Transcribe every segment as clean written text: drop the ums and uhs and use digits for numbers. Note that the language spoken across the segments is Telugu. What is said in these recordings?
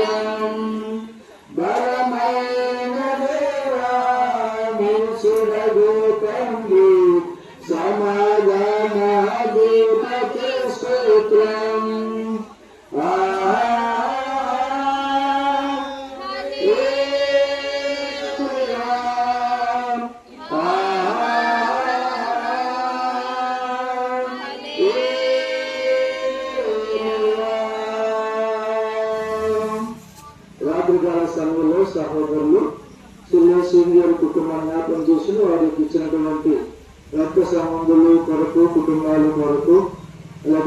స్తోత్రం. బలమైన దేవా నిలుచుడగు తండ్రి సమాధాన దీపకే స్తోత్రం. రాత్రికాల సమయంలో సహోదరులు సీనియర్ కుటుంబాన్ని జ్ఞాపకం చేసిన వారికి ఇచ్చినటువంటి రక్త సంబంధులు కొరకు కుటుంబాల కొరకు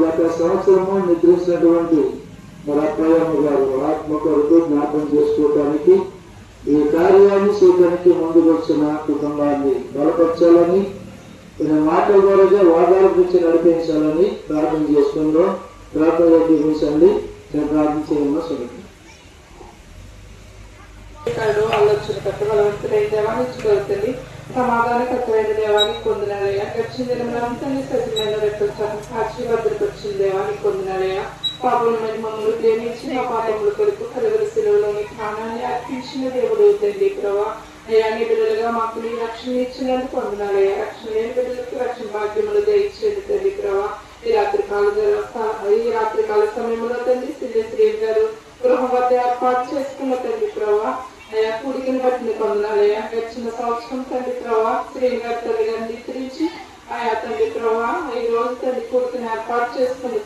గత సంవత్సరము నిద్రించినటువంటి మరి అప్పయ్యమ్మ గారు ఆత్మ కొరకు జ్ఞాపకం చేసుకోవడానికి ఈ కార్యాన్ని చేయడానికి ముందుకు వచ్చిన కుటుంబాన్ని బలపరచాలని మాటల ద్వారా వాదాల గురించి నడిపించాలని ప్రార్థన చేసుకుందాం. ప్రార్థన దీవించండి. నేను ప్రార్థన చేయమని సుఖం ఆలోచన కట్టబలవంతులైన దేవానికి సమాధానకర్తమైన దేవానికి పొందినాలయ్యా. గడిచిన దినములంతా సజ్జమైన రెక్కల సాక్షి భద్రపరిచిన దేవానికి పొందినాలయ్యా. పాపముల మీద మమ్మల్ని ప్రేమించి మా పాపముల కొరకు కలుగురు శిలువలోని ప్రాణాన్ని అర్పించిన దేవుడు తండ్రి ప్రభా. అయ్యా నీ బిడ్డలుగా మాకు నీ రక్షణ ఇచ్చినందుకు పొందినాలయ్యా. రక్షణ లేని బిడ్డలకు రక్షణ భాగ్యములు దయచేది తండ్రి ప్రభా. ఈ రాత్రికాల సమయంలో తండ్రి శ్రీ గారు గృహం వద్ద ఏర్పాటు చేసుకున్న తండ్రి ప్రభా. అయ్యా కూడికను బట్టిన పొందాలయ్యా. గడిచిన సంవత్సరం తండ్రి ప్రభా శ్రీని గారి తల్లి గారిని నిద్రించి ఆయా తండ్రి ప్రభా ఈ రోజు తండ్రి కూడికను ఏర్పాటు చేసుకుని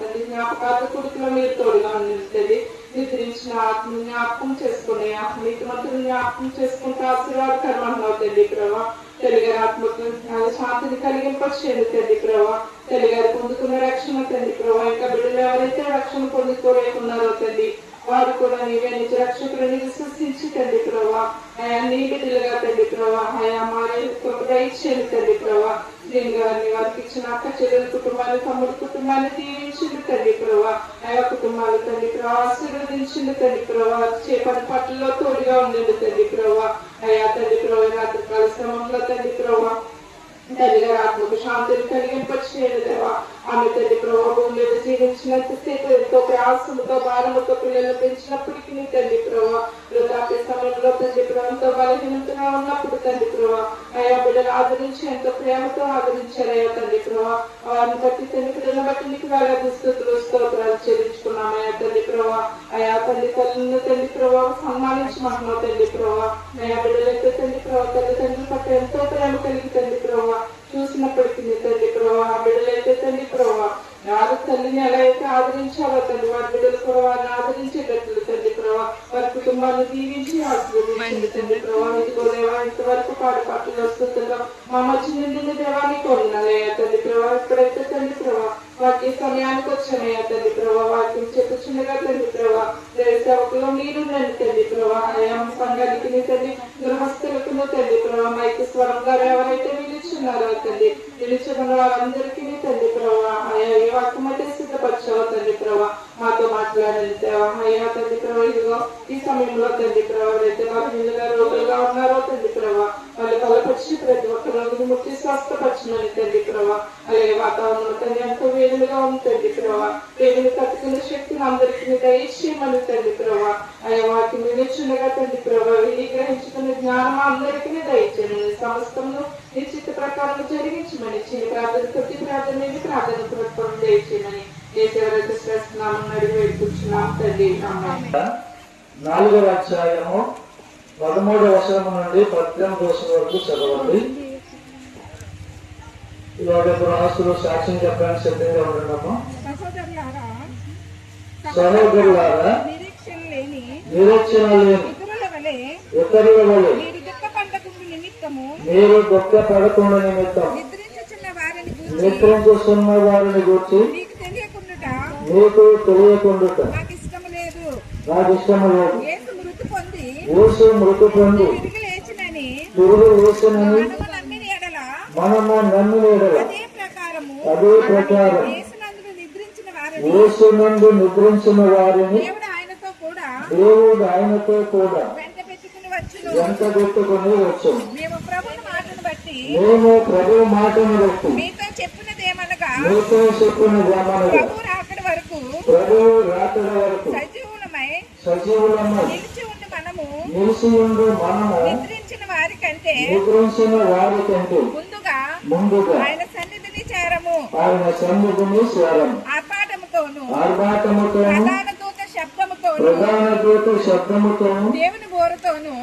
తండ్రి జ్ఞాపకార్థ కూడికలో మీరు తోడుగా ఉండండి. నిద్రించిన ఆత్మ జ్ఞాపకం చేసుకుని నీతి మంత్రులు జ్ఞాపకం చేసుకుంటే ఆశీర్వాదకరమన్నావు తండ్రి ప్రభా. తెలుగారి ఆత్మకు శాంతిని కలిగింపచేయండి తండ్రి ప్రభా. తెలుగారు పొందుకున్న రక్షణ తండ్రి ప్రభా. ఇంకా బిడ్డలు ఎవరైతే రక్షణ పొందుకోలేకున్నారో తండ్రి వారు కూడా నీవే నిజ రక్షకులని విశ్వసించి తండ్రి ప్రభా. ఆయా నీ బిడ్డలుగా తండ్రి ప్రభా ఆయా మారే దయచేయండి తండ్రి ప్రభా. శ్రీని గారిని వారికి ఇచ్చిన అక్క చెల్లెల కుటుంబాన్ని తమ్ముడి కుటుంబాన్ని దీవించింది తండ్రి ప్రభా. ఆయా కుటుంబాలు తండ్రి ప్రభా ఆశీర్వదించింది తండ్రి ప్రభా. చేపటి పట్లలో తోడుగా ఉండండి తండ్రి ప్రభా. అయా తండ్రి ప్రభా రాత్రికాల శ్రమంలో తండ్రి ప్రభా తల్లి గారి ఆత్మకు శాంతిని కలిగింపచేయండి దేవా. ఆమె తండ్రి ప్రభా భూమి మీద జీవించినంతసేపు ఎంతో ప్రయాసముతో భారముతో పిల్లలు పెంచినప్పటికీ నీ తండ్రి ప్రభా వృద్ధాప్య సమయంలో తండ్రి ప్రభా ఎంతో బలహీనంగా ఉన్నప్పుడు తండ్రి ప్రభా అయా బిడ్డలు ఆదరించి ఎంతో ప్రేమతో ఆదరించారయ్యా తండ్రి ప్రభా. వారిని బట్టి తండ్రి బిడ్డలను బట్టి నీకు వేలాది స్తుతులు స్తోత్రాలు చెల్లించుకున్నామయ్యా తండ్రి ప్రభా. అయా తల్లి తల్లిని తండ్రి ప్రభా సన్మానించమంటున్నావు తండ్రి ప్రభా. అయా బిడ్డలైతే తండ్రి ప్రభా తల్లిదండ్రుల పట్ల ఎంతో ప్రేమ కలిగి తండ్రి ప్రభా చూసినప్పటికీ తండ్రి ప్రభా ఆ బిడ్డలైతే తండ్రి ప్రభా వారి తల్లిని ఎలా అయితే ఆదరించాలో తండ్రి వారి బిడ్డలు కూడా వారిని ఆదరించేటట్లు తండ్రి ప్రభా వారి కుటుంబాన్ని దీవించి ఆశీర్వదించండి తండ్రి ప్రభా. ఇదిగో దేవా ఇంతవరకు పాటలు వస్తుందో మా మధ్య నిండిన దేవాన్ని పొందినాలయ్యా తండ్రి ప్రభా. ఇప్పుడైతే తండ్రి ప్రభా వాటి సమయానికి వచ్చానయ్యా తండ్రి ప్రభా. వాక్యం చెప్పుచుండగా తండ్రి ప్రభా సేవకులో మీరు రండి తండ్రి ప్రభా. అయా సంఘానికి నీ తండ్రి గృహస్థులకు తండ్రి ప్రభా మైకి స్వరం గారు ఎవరైతే నిలుచున్నారో తండ్రి నిలుచున్న వారందరికీ తండ్రి ప్రభా అయా ఏ వాక్యం అయితే సిద్ధపరచావో తండ్రి ప్రభా మాతో మాట్లాడండి దేవా. అయ్యా తండ్రి ప్రభా ఇదిగో ఈ సమయంలో తండ్రి ప్రభా ఎవరైతే బలహీనంగా రోగులుగా ఉన్నారో తండ్రి ప్రభా వాళ్ళు బలపరిచి ప్రతి ఒక్క రోగిని ముట్టి స్వస్థపరచమని తండ్రి ప్రభా. అలాగే వాతావరణం తండ్రి ఎంతో వేడులుగా ఉంది తండ్రి ప్రభా. వేడులు కట్టుకునే శక్తిని అందరికీ దయచేయమని తండ్రి ప్రభా. అయ్యా వాటిని నిలుచుండగా తండ్రి ప్రభా విని గ్రహించుకునే జ్ఞానం అందరికీ దయచేయమని సమస్తము నిశ్చిత ప్రకారం జరిగించమని చిన్న ప్రార్థన కొద్ది ప్రార్థన ప్రార్థన ప్రతిఫలం దయచేయమని ఎవరైతే శ్రేస్తున్నామని అడిగి వేడుకుంటున్నాం తండ్రి. 4వ అధ్యాయము 13వ వచనము నుండి 18వ వచనం వరకు చదవండి. ఇవాళ గృహస్థులు సాక్ష్యం చెప్పడానికి సిద్ధంగా ఉండడము. సహోదరులారా నిరీక్షణ లేని ఇతరుల వలె మీరు దుఃఖపడకుండా నిమిత్తం నిద్రించుచున్న వారిని గురించి మీకు తెలియకుండా నాకు ఇష్టము లేదు. యేసు మృతి పొంది తిరిగి లేచినని మనము నమ్మిన ఎడల అదే ప్రకారం యేసు నందు నిద్రించిన వారిని దేవుడు ఆయనతో కూడా వెంట పెట్టుకుని వచ్చాము. మేము ప్రభు మాటను బట్టి మీతో చెప్పినదేమనగా ప్రభు రాకడ వరకు సజీవులమై నిలిచి ఉండి మనము నిద్రించిన వారి కంటే ముందుగా ఆయన సన్నిధిని చేరము. ఆర్భాటముతోను ప్రధాన దూత శబ్దముతోను దేవుని బోరతోను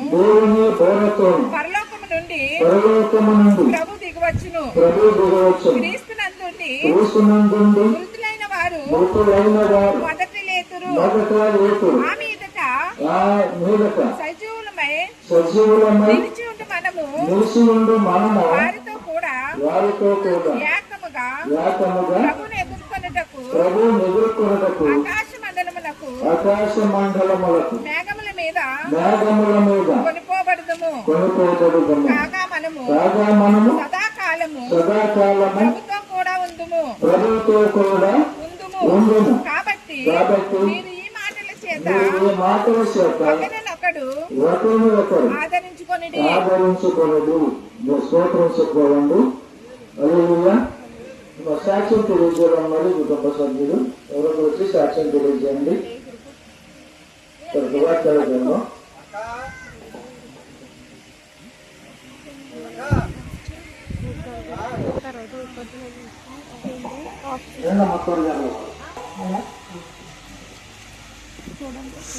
పరలోకము నుండి ప్రభు దిగవచ్చును. క్రీస్తునందుండి మృతులైన వారు మొదటి లేతురు. ఆ మీదట సజీవులమై నిలిచి ఉండి మనము వారితో కూడా ఏకముగా ప్రభువును ఎదుర్కొనుటకు ఆకాశ మండలములకు మేఘముల మీద కొనిపోబడుదుము. కాగా మనము సదాకాలము ప్రభుతో కూడా ఉందుము. కాబట్టి మీరు ఈ మాటల చేత ఒకరినొకడు ఆదరించుకొనుడి. స్తోత్రం చెప్పుకోవండి. హల్లెలూయా. సాక్ష్యం తెలియజేయడం మరి కుటుంబ సభ్యులు ఎవరొకరు వచ్చి సాక్ష్యం తెలియజేయండి. తెలియజేయము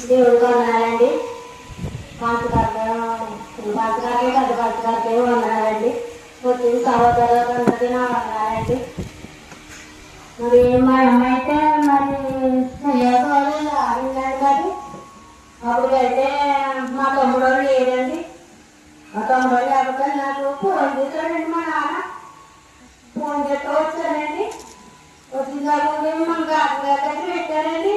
దేవుడు వందనాలండి. పంచగారికి పెద్ద పంచగారికి వందనాలండి. వచ్చిన సహోదరులందరికీ నా వందనాలండి. మరి మా అమ్మ అయితే మరి ఆడిందండి. మరి అప్పుడు అయితే మా తమ్ముడు లేదండి. మా తమ్ముడు లేకపోతే నాకు ఫోన్ చేశాడండి. మా నాన్న ఫోన్ చేస్తూ వచ్చానండి. వచ్చిన తర్వాత మన గాజు దగ్గర పెట్టారండి.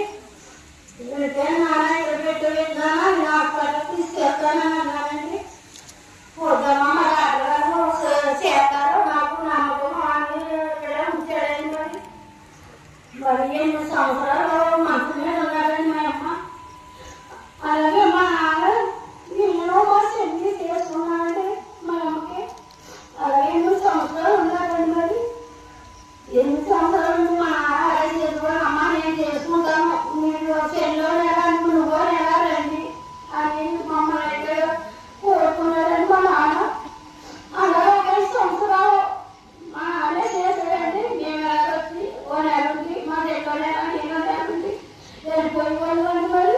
పెడితే నాన్న ఇక్కడ పెట్టాను హాస్పిటల్ తీసుకెళ్తానని అన్నానండి. పోతామా మా డాక్టర్ చేస్తారు నాకు నమ్మకం అని ఇక్కడ ఉంచాడండి. మరి 8 సంవత్సరాలు మంచం మీద ఉన్నారండి మా అమ్మ. అలాగే మా నాన్న ఇల్లు మా చెల్లి చేసుకున్నానండి మా అమ్మకి. అలాగే 8 సంవత్సరాలు ఉన్నారండి. మరి 8 సంవత్సరాలు మా నాన్న అలా చేసుకోవాలి. అమ్మ నేను చేసుకుంటాను, మీరు చెల్లో ఎలా నువ్వు ఎలా రండి అని మమ్మల్ని అయితే కోరుకున్నారండి మా నాన్న. అలాగే 5 సంవత్సరాలు మా నాన్నే చేశాడండి. మేము ఎలా వచ్చి ఓ నెల ఉంది మా చెల్లో నెల నేను నెల ఉంది వెళ్ళిపోయి వాళ్ళు అండి. మరి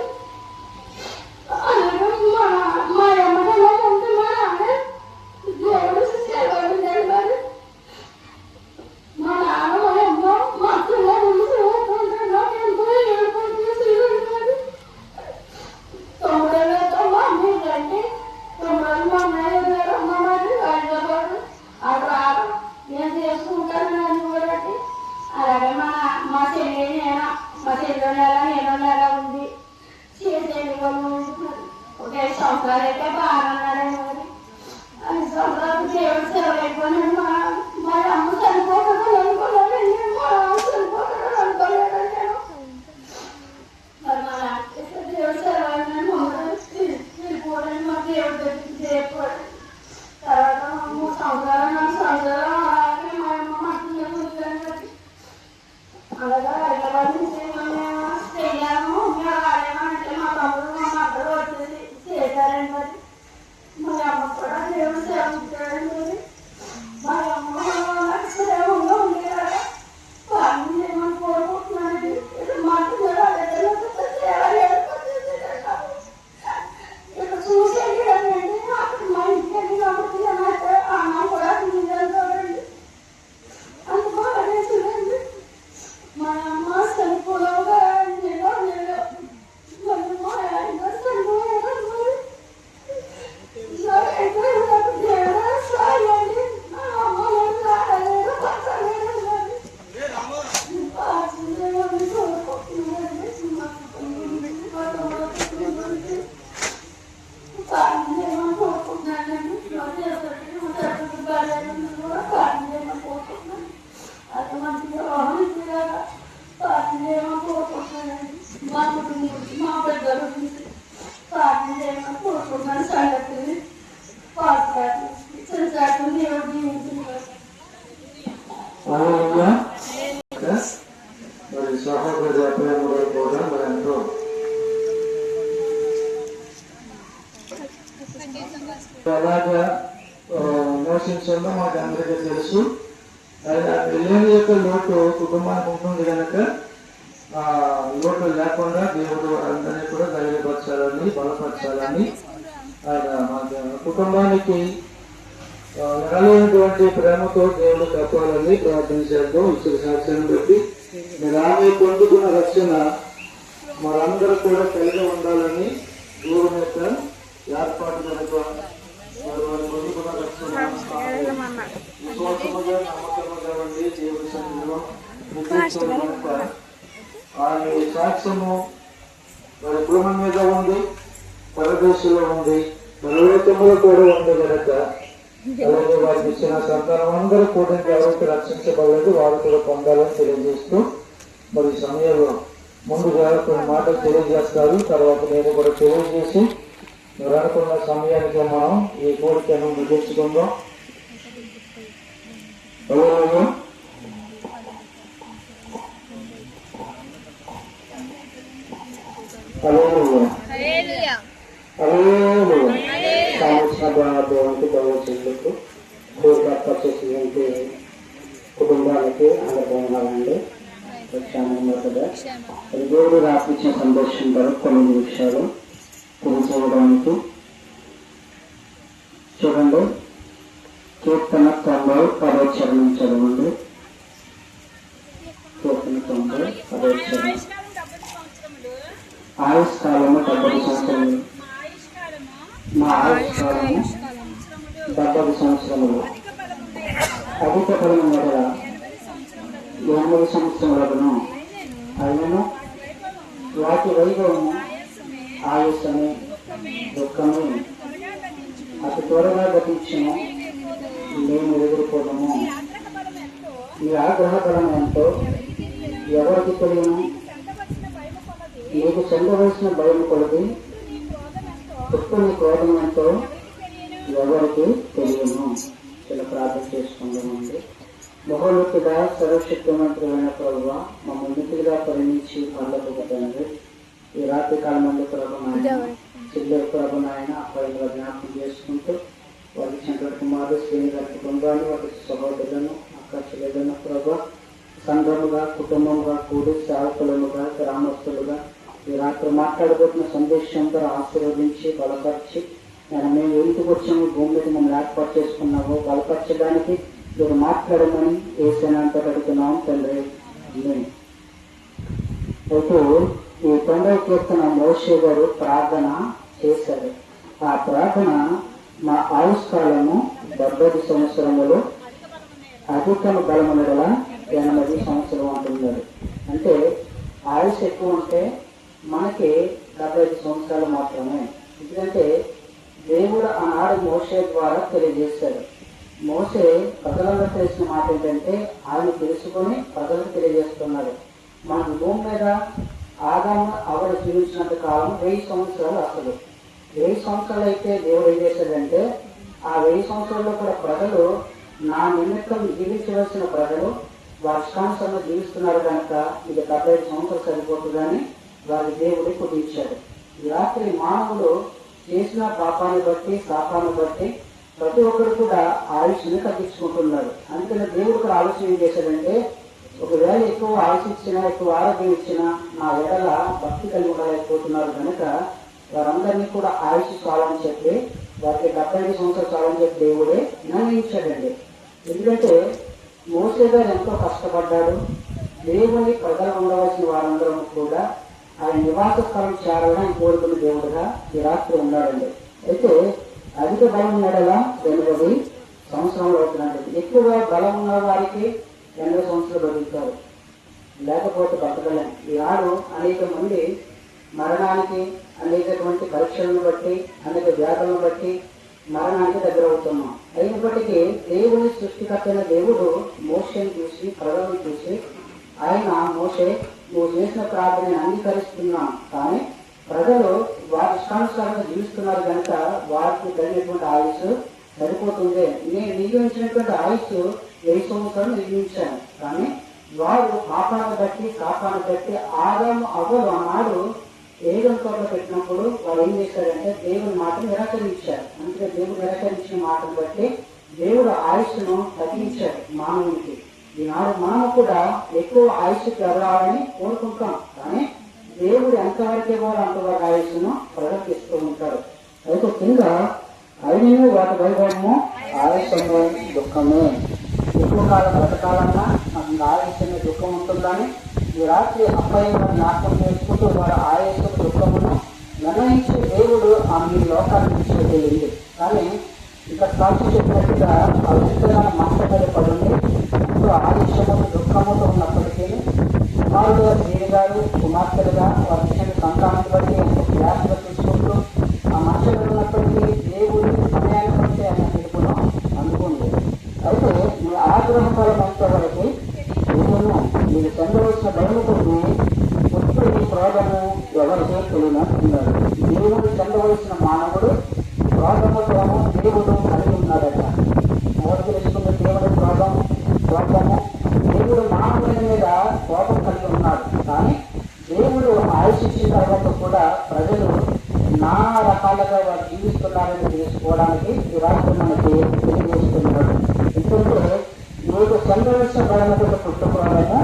అలాగే మా అమ్మగా ఉంటే మా నాన్న దేవుడు సెలవుందండి. మరి మా నాన్న మా అమ్మ మంచంలో నాకు ఎంతో ఏడుపు తీసుకుంటున్నారు. 9 ఏళ్ళతో మా అమ్మ రండి. 9 ఏళ్ళు మా అమ్మాయి అమ్మ మరి హైదరాబాద్ అక్కడ రాదు నేను చేసుకుంటాను అని కూడా. అలాగే మా చెల్లి మా చెల్లి నెల నేను నెల ఉంది చేసేది వాళ్ళు ఒక 5 సంవత్సరాలు అయితే బాగా ఉన్నారండి. మరి 5 సంవత్సరాలు దేవుడు సెలవులైపోయినాడు. మా అమ్మ చనిపోతాడు అనుకోలేదండి. మా అమ్మ చనిపోతాడు అనుకోలేదండి నేను. మరి మా దేవుడు సెలవు మమ్మల్ని వెళ్ళిపోవడానికి మా దేవుడు దగ్గరికి చేరిపోవడం. తర్వాత 3 సంవత్సరాలు 4 సంవత్సరాలు అలాగే మా అమ్మ మంచిగా కూర్చొని అలాగే హైదరాబాద్ నుంచి మేము వెళ్ళాము. మేము రాలేమంటే మా తమ్ముడు మా మద్దరు వచ్చేసి చేశారండి. మరి మా అమ్మ కూడా దేవుడు సెలవు ఇచ్చాడండి. మరి మా అమ్మ నాకు సేవంగా ఉంది కదా పని ఏమని కోరుకుంటున్నానండి. మాట ఇక్కడ చూసేది కదండి. అక్కడ మా ఇంటికి వెళ్ళి కాబట్టి అన్నం కూడా తినేదండి. అంత బాగా చేసిందండి. మా అమ్మ చనిపోగా నెల మరి మా ఆయన చనిపోయారు. మరి నాకు దేవుడు అలాగా మోషించిందో మాకు అందరికీ తెలుసు. ఆయన లేని యొక్క లోటు కుటుంబానికి ఉంటుంది కనుక ఆ లోటు లేకుండా దేవుడు అందరినీ కూడా ధైర్యపరచాలని, బలపరచాలని ఆయన మాకు కుటుంబానికి ఎనలేనటువంటి ప్రేమతో దేవుడు కాపాలని ప్రార్థించాడు. ఇచ్చిన సాక్ష్యాన్ని బట్టి మీరు ఆమె పొందుకున్న రక్షణ మనందరూ కూడా కలిగి ఉండాలని దేవుని యొక్క ఏర్పాటు కనుక వారు పొందుకున్న రక్షణ విశ్వాసముగా నమ్మకముగా ఉండి దేవుడి సన్నిధిలో కనుక ఆమె సాక్ష్యము వారి భూమి మీద ఉంది, పరదేశంలో ఉంది, పరలోకములో కూడా ఉంది కనుక అలాగే వారికి ఇచ్చిన సంతానం అందరూ కూడా ఎవరైతే రక్షించబడలేదు వారు కూడా పొందాలని తెలియజేస్తూ మరి సమయంలో ముందుగా కొన్ని మాటలు తెలియజేస్తారు. తర్వాత నేను కూడా తెలియజేసి మీరు అనుకున్న సమయానికి మనం ఈ కోరికను ముగించుకుందాం. కుటుంబానికి అందరికీ దేవుడు రాపించిన సందేశం కొరకు కొన్ని నిమిషాలు తెలియజేయడానికి చూడండి. కీర్తన 90 చరణం చదవండి. కీర్తన 90 చరణం. ఆయుష్కాలము 70 సంవత్సరములు. మా ఆయుష్కాలము 70 సంవత్సరములు. అధిక బలము మొదల 80 సంవత్సరములను అయినను వాటి వైభవము ఆయుషమే దుఃఖమే అతి త్వరగా గతించను. మేము ఎదుర్కోవడము ఈ ఆగ్రహ బలం ఎంతో ఎవరికి తెలియను. నీకు చెందవలసిన భయం కొలది పుట్టుని క్రోధం ఎంతో ఎవరికి తెలియను. ఇలా ప్రార్థన చేసుకుందామండి. మహోన్నతుడా సర్వశక్తిమంతుడైన ప్రభువ, మా ముందుగా పరిణించి పనులకు తండ్రి ఈ రాత్రి కాలం మంది ప్రభుత్వ చిల్లర ప్రభుత్వ అబ్బాయిగా జ్ఞాపకం చేసుకుంటూ వారికి చంద్ర కుమారు శ్రేణి గారి కుటుంబాన్ని వారి సహోదరులను అక్క చెల్లెలను ప్రభు సంఘముగా కుటుంబముగా కూడి సేవకులుగా గ్రామస్తులుగా ఈ రాత్రి మాట్లాడబోతున్న సందేశంతో ఆశీర్వదించి బలపరిచి మేము ఇంటికి వచ్చాము, భూమి మీద మేము ఏర్పాటు చేసుకున్నాము, బలపరచడానికి మీరు మాట్లాడమని ఏసేనంత అడుగుతున్నాం తండ్రి. అయితే ఈ 90వ కీర్తన మోషే గారు ప్రార్థన చేశారు. ఆ ప్రార్థన మా ఆయుష్కాలము 70 సంవత్సరములు, అధికము బలము గల 80 సంవత్సరం అంటున్నారు. అంటే ఆయుష్ ఎక్కువ ఉంటే మనకి 75 సంవత్సరాలు మాత్రమే. ఎందుకంటే దేవుడు ఆనాడు మోషే ద్వారా తెలియజేశారు. మోషే ప్రజలందరూ తెలిసిన మాట ఏంటంటే ఆయన తెలుసుకొని ప్రజలకు తెలియజేస్తున్నారు. మన భూమి మీద ఆదాము అవడు జీవించినంత కాలం 1000 సంవత్సరాలు. అసలు 1000 సంవత్సరాలు అయితే దేవుడు ఏం చేశాడంటే ఆ 1000 సంవత్సరాల్లో కూడా ప్రజలు నా నిమిత్తం జీవించవలసిన ప్రజలు వారి ఇష్టానుసారంగా జీవిస్తున్నారు కనుక ఇది 75 సంవత్సరాలు సరిపోతుందని వారి దేవుడి కుదించాడు. ఈ రాత్రి మానవుడు చేసిన పాపాన్ని బట్టి శాపాన్ని బట్టి ప్రతి ఒక్కరు కూడా ఆయుష్ని తగ్గించుకుంటున్నారు. అందుకని దేవుడు కూడా ఆలోచన ఏం చేశాడంటే ఒకవేళ ఎక్కువ ఆయుష్ ఇచ్చినా ఎక్కువ ఆరోగ్యం ఇచ్చినా నా ఎడల భక్తి కలిగి ఉండలేకపోతున్నారు కనుక వారందరినీ కూడా ఆయుష్ చాలని చెప్పి వారికి 75 సంవత్సరాలు చాలని చెప్పి దేవుడే నిర్ణయించాడండి. ఎందుకంటే మోషే గారు ఎంతో కష్టపడ్డాడు. దేవుని ప్రజలు ఉండవలసిన వారందరూ కూడా ఆయన నివాస స్థలం చేరాలని కోరుకున్న దేవుడుగా ఈ రాత్రి ఉన్నాడండి. అయితే అధిక బలం ఎడల 80 సంవత్సరాలు అవుతున్నాడు. ఎక్కువ బలం ఉన్న వారికి 80 సంవత్సరాలు బతుకుతారు, లేకపోతే బతకలేం. ఈనాడు అనేక మంది మరణానికి అనేకటువంటి పరీక్షలను బట్టి అనేక వ్యాధులను బట్టి మరణానికి దగ్గర అవుతున్నాం. అయినప్పటికీ దేవుని సృష్టికర్త అయిన దేవుడు మోషేని చూసి ప్రజలను చూసి ఆయన మోషే నువ్వు చేసిన ప్రార్థనని అంగీకరిస్తున్నాం, కానీ ప్రజలు వారి ఇష్టానుసారంగా జీవిస్తున్నారు కనుక వారికి కలిగినటువంటి ఆయుష్ సరిపోతుంది. నేను నిర్ణయించినటువంటి ఆయుష్ 1000 సంవత్సరాలు నిర్ణయించాను, కానీ వారు పాపాన్ని బట్టి శాపాన్ని బట్టి ఆదాము అవ్వలు ఆనాడు ఏదైనా తోటలో పెట్టినప్పుడు వారు ఏం చేశారంటే దేవుని మాటను నిరాకరించారు. అందుకే దేవుడు నిరాకరించిన మాటను బట్టి దేవుడు ఆయుష్ను తగ్గించాడు మానవునికి. ఈనాడు మనము కూడా ఎక్కువ ఆయుష్ పెరగాలని కోరుకుంటాం, కానీ దేవుడు ఎంతవరకు ఇవ్వాలో అంతవరకు ఆయుష్ను ప్రవర్తిస్తూ ఉంటాడు. అయితే కింద అయినవి వాటి వైభవము ఆయుషము దుఃఖమే. ఎక్కువ కాలం బ్రతకాలన్నా మనకు ఆయుషమే దుఃఖం ఉంటుందని ఈ రాత్రి అబ్బాయిని జ్ఞాపకం చేసుకుంటూ వారి ఆయుష దుఃఖమును నిర్ణయించి దేవుడు ఆ మీ లోకాన్ని తీసుకెళ్ళింది. కానీ ఇక్కడ సాక్షి చెప్పినట్టుగా ఆ విషయాలను మాట్లాడే పడింది. ఇప్పుడు ఆయుష్యము దుఃఖముతో ఉన్నప్పటికీ కుమారుడు వీరి గారు కుమార్తెలుగా వారి విషయాన్ని సంతానం బట్టి జాగ్రత్త తీసుకుంటూ ఆ మనుషులు ఉన్నప్పటికీ దేవుడి సమయాన్ని బట్టి ఆయన తీర్పును అందుకుంది. అయితే మీ ఆగ్రహకాలం అంత వరకు దేవును మీరు చెందవలసిన బరువుని పుట్టు ఈ క్రోధము ఎవరికీ తెలియనున్నారు. దేవుడు చెందవలసిన మానవుడు క్రోధముతోనూ దేవుడు కలిగి ఉన్నాడట. ఎవరు తెలుసుకున్న దేవుడు కోపము దేవుడు మానవుల మీద కోపం కలిగి ఉన్నాడు. కానీ దేవుడు ఆయుషించిన తర్వాత కూడా ప్రజలు నానా రకాలుగా వారు జీవిస్తున్నారని తెలుసుకోవడానికి ఈ రాష్ట్రం మనకి తెలియజేస్తున్నాడు. ఎందుకంటే మీకు చెందవలసిన బలమైనటువంటి పుట్టుకోవాలన్నా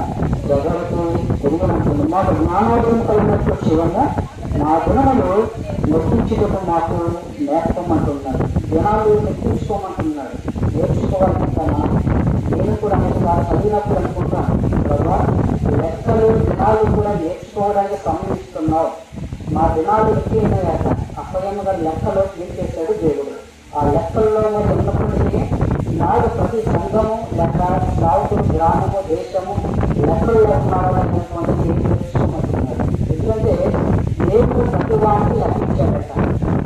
ఎవరికి తెలియనుంటుంది. మాకు జ్ఞానోదయం కలిగినట్లు శివంగా మా గుణములు నొప్పించుటకు మాకు నేర్పమంటున్నాడు. గుణాలు నెప్పించుకోమంటున్నాడు. నేర్చుకోవాలనుకుంటాను. నేను కూడా మీకు బాగా చదివినప్పుడు అనుకుంటాను కదా, లెక్కలు దినాలు కూడా నేర్చుకోవడానికి సమయం మా దినాలు ఎక్కినాయట. అప్పయ్యమ్మగా లెక్కలో క్లీన్ చేశాడు దేవుడు. ఆ లెక్కల్లో మరి ఉన్నప్పటికీ నాడు ప్రతి సంఘము లెక్క, సాగుతుడు గ్రామము, దేశము లెక్కల్లో ఉన్నారనేటువంటిది తెలుసుకోమంటున్నాడు. ఎందుకంటే దేవుడు ప్రతి వాడికి లెక్కించాడట.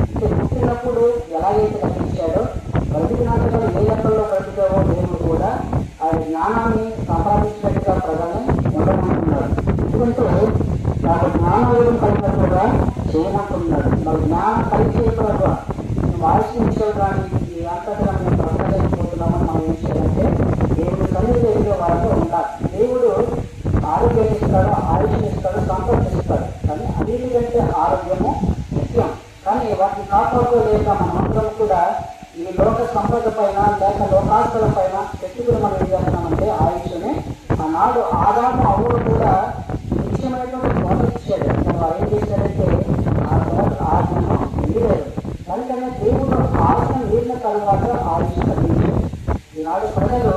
అంటే పుట్టినప్పుడు ఎలాగైతే లెక్కించాడో బ్రతికినాక ఏ లెక్కల్లో బ్రతికావో దేవుడు కూడా ఆ జ్ఞానాన్ని సంపాదించినట్టుగా ప్రజల్ని ఉండమంటున్నాడు. ఎందుకంటే నాకు జ్ఞానోదయం కలిగినట్టుగా చేయమంటున్నాడు. నాకు జ్ఞానం కలిగేట్టుగా ఆలోచించడానికి ఈ అంతగా మేము బ్రతకలేకపోతున్నామని మనం ఏం చేయాలంటే దేవుడు కలిగే వారితో ఉండాలి. దేవుడు ఆరోగ్యం ఇస్తాడు, ఆయుష్యం ఇస్తాడు, సంపద ఇస్తాడు. కానీ అన్నిటికంటే ఆరోగ్యము ముఖ్యం. కానీ వాటిని కాపాడుకోలేక మనమందరం కూడా ఈ లోక సంపద పైన లేక లోకాస్తుల పైన పెట్టుకుని మనం ఏం చేస్తున్నామంటే ఆయుష్ని ఆనాడు ఆదాము అవ్వడు కూడా నిత్యమైనటువంటి తోట ఇచ్చాడు. వారు ఏం చేశారంటే ఆ తోట ఆజ్ఞను వీడలేదు. దానికన్నా దేవుడు ఆజ్ఞ వీడిన తర్వాత ఆయుష్ తగ్గించాడు. ఈనాడు ప్రజలు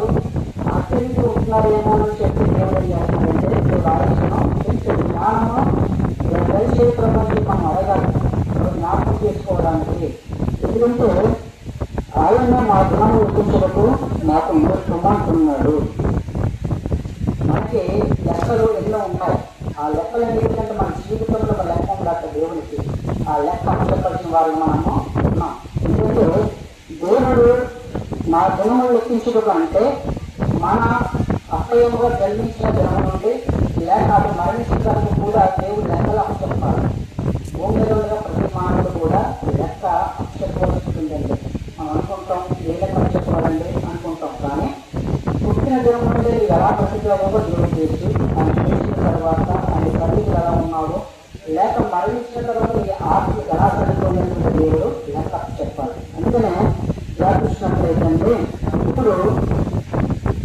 ఆశ్చర్యంగా ఉంటున్నారేమో అని చెప్పి దేవుడు ఏం చేస్తున్నారంటే దేవుడు ఆయుష్ను పెంచాడు. జ్ఞానము దయచే ప్రపంచం మనం అడగాలి జ్ఞాపకం చేసుకోవడానికి. ఎందుకంటే ఆయన మా గుణం గుర్తించడానికి మాకు నేర్చుకోమంటున్నాడు. మనకి లెక్కలు ఎన్నో ఉన్నాయి. ఆ లెక్కలు ఏంటంటే మన జీవితంలో ఒక లెక్క ఉండాలి దేవునికి. ఆ లెక్క చెప్పాల్సిన వాళ్ళు మనము ఉన్నాం. ఎందుకంటే దేవుడు మా గుణములు లెక్కించడం అంటే మన అప్పయ్యముగా జన్మించిన జన్మ నుండి లేక అది మరణించడానికి కూడా దేవుడు లెక్కలు అప్పచెప్పాలి. భూమి మీద ప్రతి మానవుడు కూడా లెక్క అప్పచెప్పవలసిందండి. మనం అనుకుంటాం ఏ లెక్క అప్పచెప్పాలండి అనుకుంటాం. కానీ పుట్టిన జన్మ నుండి ఎలా బ్రతికావో దేవుడు చేసి ఆయన చేసిన తర్వాత ఆయన తల్లికి ఎలా ఉన్నావో లేక మరణించిన తర్వాత ఈ ఆత్మ ఎలా చనిపోయినటువంటి దేవుడు లెక్క చెప్పాలి. అందుకనే ఎలా చూసినట్లయితే ఇప్పుడు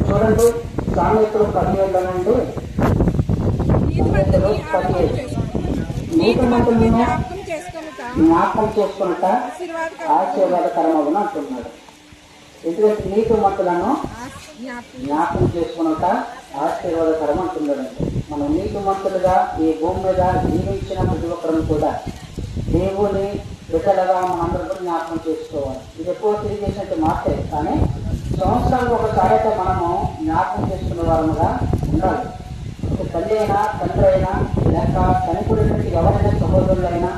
చూడండి సామెతలు 17 నుండి 17 నీతిమంతులను జ్ఞాపకం చేసుకున్నట ఆశీర్వాదకరమవును అంటున్నాడు. ఎందుకంటే నీతిమంతులను జ్ఞాపకం చేసుకున్నట ఆశీర్వాదకరం అంటున్నాడండి. మనం నీతిమంతులుగా ఈ భూమి మీద జీవించిన ప్రతి ఒక్కరం కూడా దేవుని బిడ్డలుగా మనందరూ కూడా జ్ఞాపకం చేసుకోవాలి. ఇది ఎక్కువ తెలియజేసినట్టు మాటే, కానీ సంవత్సరానికి ఒకసారి అయితే మనము జ్ఞాపకం చేసుకునే వారముగా ఉండాలి. ఒక తల్లి అయినా తండ్రి అయినా లేక చనిపోయినటువంటి ఎవరైనా సహోదరులైనా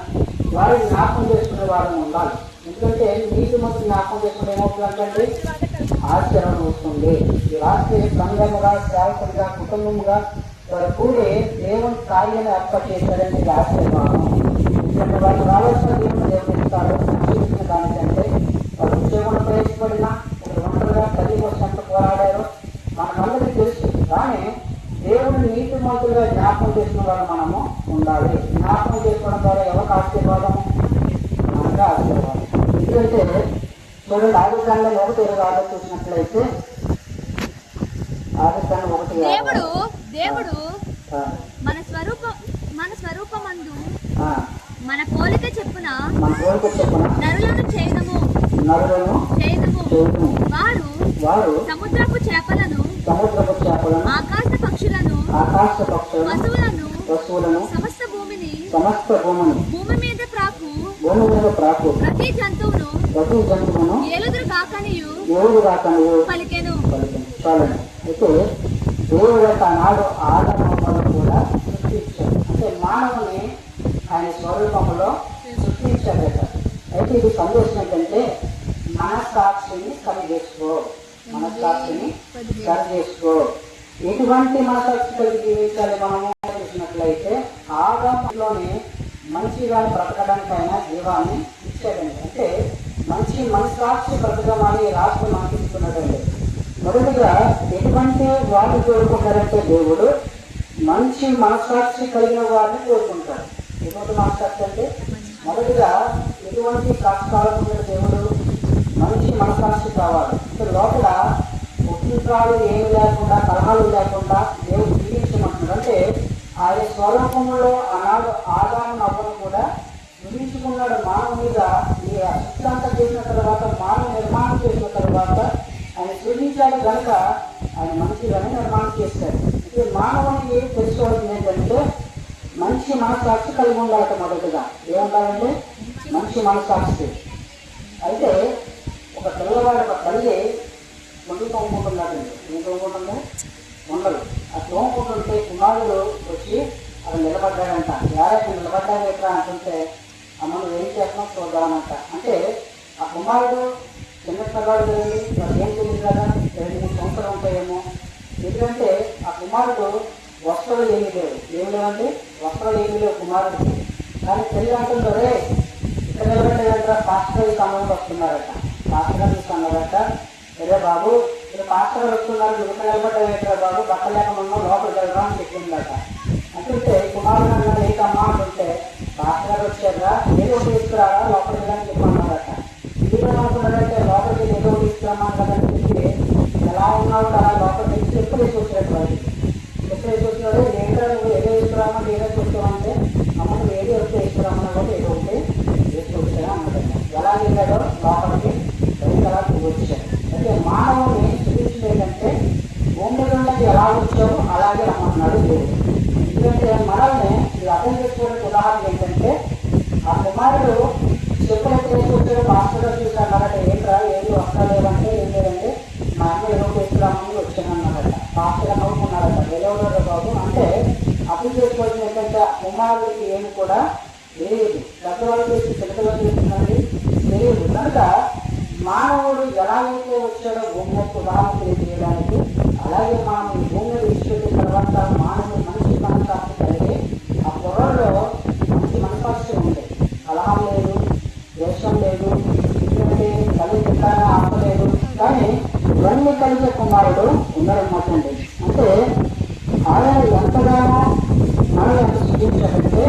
వారిని జ్ఞాపకం చేసుకునే వారిని ఉండాలి. ఎందుకంటే నీతి మంది జ్ఞాపకం చేసుకుని ఏమవుతుందంటే ఆశ్చర్యం వస్తుంది. ఈ రాష్ట్ర సంఘముగా సేవకులుగా కుటుంబముగా వారు కూడి దేవుని కార్యాన్ని ఏర్పాటు చేశారని ఆశీర్వాదం. ఎందుకంటే వారు రావాల్సిన దేవుని ఇస్తారు. ఆశీర్వదించిన దానికంటే వారు ఉద్యోగంలో ప్రవేశపడినా ఒక ఒంటరిగా తల్లి కోసం ఎంత పోరాడారో మనమందరికీ తెలుసు. కానీ దేవుని నీతి మంతులుగా జ్ఞాపకం చేసుకున్న వాళ్ళు మనము ఉండాలి. జ్ఞాపకం చేసుకోవడం ద్వారా చూడండి ఆదికాండం 1:26 చూసినట్లయితే ఆదికాండం 1:26 దేవుడు మన స్వరూపమందు మన పోలిక చెప్పున నరులను చేయదము వారు సముద్రపు చేపలను ఆకాశ పక్షులను పశువులను సమస్త భూమిని భూమి మీద ప్రాకు ప్రతి జంతువును ఏలుదురు కాకనియు పలికెను. చాలండి. అయితే దేవుడు యొక్క ఆనాడు ఆదాము కూడా సృష్టించాడు. అంటే మానవుని ఆయన స్వరూపంలో సృష్టించాడట. అయితే ఇది సందేశం ఏంటంటే మనస్సాక్షిని సరి చేసుకో. ఎటువంటి మనస్సాక్షి కలిగి జీవించాలి మనము చూసినట్లయితే ఆదాములోనే మంచిగా బ్రతకడానికైనా జీవాన్ని ఇచ్చాడండి. అంటే మంచి మనస్సాక్షి బ్రతకమని రాష్ట్రం మనకి ఇస్తున్నాడండి. మొదటిగా ఎటువంటి వారిని కోరుకుంటారంటే దేవుడు మంచి మనస్సాక్షి కలిగిన వారిని కోరుకుంటాడు. ఎటువంటి మనస్సాక్షి అంటే మొదటిగా ఎటువంటి కష్టాలు ఉన్న దేవుడు మంచి మనస్సాక్షి కావాలి. అంటే లోపల ఒప్పించాలు ఏమి లేకుండా కలహాలు లేకుండా దేవుడు జీవించమంటున్నాడు. అంటే ఆయన స్వరూపంలో ఆనాడు ఆదాము అవ్వను కూడా నిర్మించుకున్నాడు. మానవ మీద ఈ సిద్ధాంతం చేసిన తర్వాత మానవ నిర్మాణం చేసిన తర్వాత ఆయన సృజించాడు కనుక ఆయన మంచిగానే నిర్మాణం చేశాడు. ఇది మానవునికి తెలుసుకోవాల్సింది ఏంటంటే మంచి మనస్సాక్షి కలిగి ఉండాలట. మొదటిగా ఏముండాలంటే మంచి మనస్సాక్షి. అయితే ఒక పిల్లవాడు ఒక తల్లి ముందు తోముకుంటున్నాడండి. ఏం తోముకుంటుందో ఉండదు. ఆ తోముకుంటుంటే కుమారుడు వచ్చి అక్కడ నిలబడ్డాడంట. ఎవరైతే నిలబడ్డాడు ఎట్లా అంటుంటే అమ్మను ఏం చేస్తున్నావు చూద్దామనంట. అంటే ఆ కుమారుడు చిన్న పిల్లవాడు కదండి, వాడు ఏం తెలియదు కదా, 2-3 సంవత్సరాలు ఉంటాయేమో. ఎందుకంటే ఆ కుమారుడు వస్త్రాలు ఏమీ లేవంటే వస్త్రాలు ఏమీ లేవు కుమారుడికి. కానీ పెళ్ళి అంటుందో రే ఇక్కడ నిలబడ్డాడంట. పాస్టర్ సమయంలో వస్తున్నారట. పాస్టర్ గారు చూస్తున్నారట. సరే బాబు మీరు పాస్టర్ గారు వస్తున్నారు, మీరు ఇక్కడ నిలబడ్డా బాబు బట్ట లేకుండా లోపలికి వెళ్ళరా అని చెప్పిందట. అంటుంటే కుమారుడు అన్న లేకమ్మా అంటుంటే పాస్టర్ గారు వచ్చారా ఏదో తీసుకురారా లోపలికి వెళ్ళని చెప్పన్నారట. ఇది ఏమనుకున్నాడంటే లోపలికి ఏదో తీసుకురామా కదని చెప్పి ఎలా ఉన్నావు కదా లోపలికి ఎప్పుడు వేసి వచ్చాడు. వాడికి ఎప్పుడు వేసి వచ్చినాడు. ఏంటో నువ్వు ఏదో తీసుకురామని ఏదో చూస్తామంటే అమ్మ నువ్వు ఏదో వస్తే తీసుకురామన్నా కూడా ఏదో ఒకటి వేసి వచ్చాను అన్నదంట. ఎలా వెళ్ళాడో లోపలికి ఎలా వచ్చాడు. అయితే మానవుని సృష్టించింది ఏంటంటే భూమి మీద ఎలా వచ్చావు అలాగే రమ్మన్నాడు దేవుడు. ఎందుకంటే మనల్ని ఇది అర్థం చేసుకోవడానికి ఉదాహరణ ఏంటంటే ఆ కుమారుడు ఎప్పుడైతే వేసి వచ్చాడో పాస్టర్ చూసాడు అన్నట్టు ఏంట్రా ఏది వస్తాలేదంటే ఏం లేదంటే మా అమ్మ ఏదో తీసుకురామని వచ్చానన్నాడట. పాస్టర్ నవ్వుకున్నాడట. వెళ్ళవడు బాబు అంటే అర్థం చేసుకోవాల్సింది ఏంటంటే ఆ కుమారుడికి ఏమి కూడా తెలియదు. పెద్దవాళ్ళు చేసి చిన్నవాళ్ళు చేస్తున్నది తెలియదు. కనుక మానవుడు ఎలా అయితే వచ్చాడో భూమి యొక్క ఉదాహరణ తెలియజేయడానికి అలాగే మనం ఈ భూమిని విడిచిపెట్టిన తర్వాత మానవుడు మంచి మనస్సాక్షి కలిగి ఆ పొరల్లో మంచి మనస్సాక్షి ఉంది. కలహం లేదు, ద్వేషం లేదు, ఎందుకంటే తల్లి తిట్టాలని ఆపలేదు. కానీ ఇవన్నీ కలిగే కుమారుడు ఉన్నారన్నమాట అండి. అంటే ఆయన ఎంతగానో మనం ఎంత సృష్టించాలంటే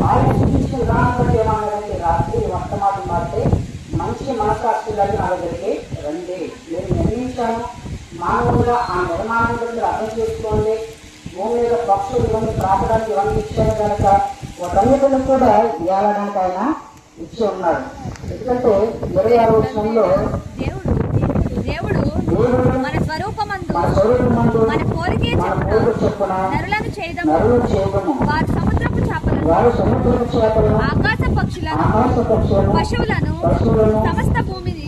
ఆయన సృష్టించిన విధానం బట్టి ఏమన్నాడంటే రాత్రి వర్తమానం మారితే మంచి మనస్సాక్షి కలిగి నా దగ్గరికి రండి, నేను నిర్మించాను మానవులుగా ఆ నిర్మాణం గురించి అర్థం చేసుకోండి. భూమి మీద పక్షులు ఇవన్నీ ప్రాపడానికి ఇవన్నీ ఇచ్చాను కనుక వాటన్నిటిని కూడా ఏలడానికి ఆయన ఇచ్చి ఉన్నాడు. ఎందుకంటే 26వ వచనంలో దేవుడు మన స్వరూపమందు మన పోలికే చెప్పున నరులను చేయదము వారు సముద్రపు చేపలను ఆకాశ పక్షులను పశువులను సమస్త భూమిని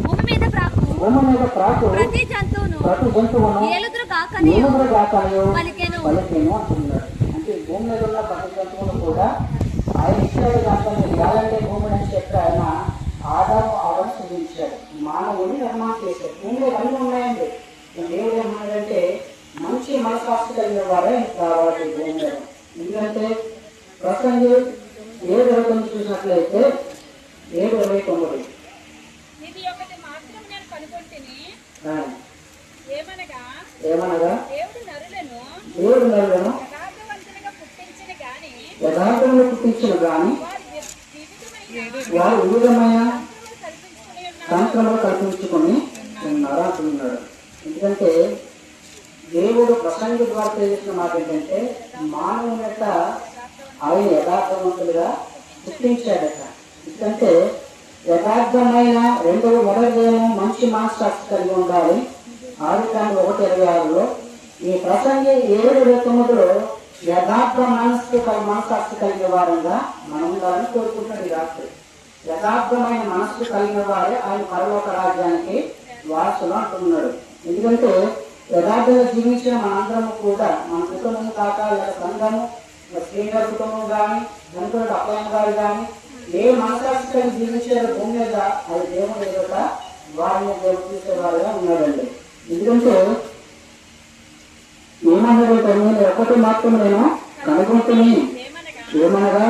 భూమి మీద ప్రాకు ప్రతి జంతువును ఏలుదురు కాకనియు పలికెను అంటున్నాడు. అంటే భూమి మీద ఉన్న ప్రతి జంతువులు కూడా ఆయన ఇచ్చాడు కనుక మీరు ఎలాంటి భూమిని అని చెప్పి ఆయన ఆదాము అవన్నీ సృజించాడు. మానవుని నిర్మాణం చేశాడు. భూమిలో అన్నీ ఉన్నాయండి. దేవుడు ఏమన్నాడంటే మంచి మనస్సాక్షి కలిగిన వారే కావాలి భూమి మీద. ఎందుకంటే ప్రసంగి 7:29 చూసినట్లయితే 7:29 ఇది ఒకటి మాత్రం నేను కనుగొంటిని, ఏమనగా దేవుడు నరులను యథార్థముగా పుట్టించిన గాని వారు వివిధమైన వస్త్రములు కల్పించుకొని ఉన్నారు అంటున్నాడు. ఎందుకంటే దేవుడు ప్రసంగి ద్వారా తెలిసిన మాట ఏంటంటే మానవుని యొక్క ఆయన యథార్థవంతులుగా పుట్టించాడట. ఎందుకంటే యథార్థమైన మొదటిదేమో మంచి మనస్సాక్షి కలిగి ఉండాలి. 1:26 ఈ ప్రసంగి 7:9 యథార్థ మనస్సాక్షి కలిగిన వారంగా మనం ఉండాలని కోరుకుంటున్నాడు. ఈ రాత్రి యథార్థమైన మనస్సు కలిగిన వారే ఆయన పరలోక రాజ్యానికి వారసులు అంటున్నాడు. ఎందుకంటే యథార్థంగా జీవించిన మనందరము కూడా మన కుటుంబం కాక లేదా సంఘము శ్రీగారి కుటుంబం కానీ అనుకున్న అప్పయ్య గారు కానీ ఏ మనసాక్షి కలిగి జీవించారో భూమి మీద అది దేవుడు ఎదుట వారిని దేవుడు తీసేవారుగా ఉన్నాడండి. ఎందుకంటే ఏమన్నాడంటే నేను ఒకటి మాత్రం నేను కనుగొంటుని ఏమనగా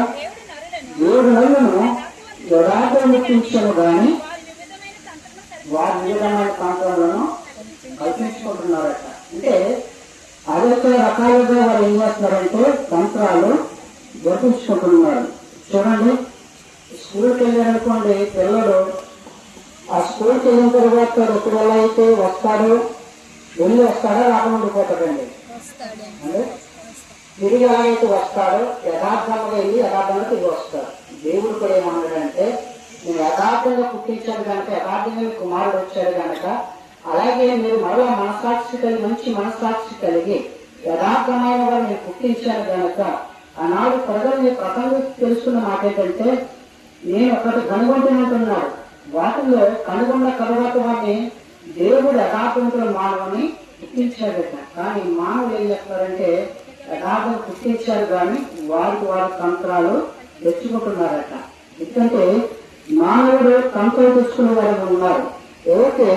7 నెలలను యథార్థం ముట్టించాను కానీ వారి వివిధమైన ప్రాంతాలను కల్పించుకుంటున్నారట. అంటే అదొక రకాలుగా వారు ఏం చేస్తున్నారంటే తంత్రాలు జరిపించుకుంటున్నారు. చూడండి, స్కూల్కి వెళ్ళారనుకోండి, పిల్లలు ఆ స్కూల్కి వెళ్ళిన తర్వాత ఒకవేళ అయితే వెళ్ళి వస్తాడో రాకుండా ఉండిపోతాడండి. అంటే తిరిగి ఎలాగైతే వస్తాడో యథార్థంగా వెళ్ళి యథార్థంగా తిరిగి వస్తాడు. దేవుడు కూడా ఏమన్నాడంటే నేను యథార్థంగా పుట్టించాడు కనుక యథార్థంగా కుమారుడు వచ్చాడు కనుక అలాగే మీరు మరో మంచి మనస్సాక్షి కలిగి యథార్థమైన వారు నేను పుట్టించాను కనుక ఆనాడు ప్రజల్ని ప్రసంగి తెలుసుకున్న మాట ఏంటంటే నేను ఒకటి కనుగొంటున్నాడు. వాటిలో కనుగొన్న తర్వాత వారిని దేవుడు యథార్థవంతుల మానవుని పుట్టించాడట. కానీ మానవులు ఏం చేస్తారంటే యథార్థం పుట్టించారు కానీ వారికి తంత్రాలు తెచ్చుకుంటున్నారట. ఎందుకంటే మానవుడు తంత్రాలు తెచ్చుకునే వారు ఉన్నారు. ఏదైతే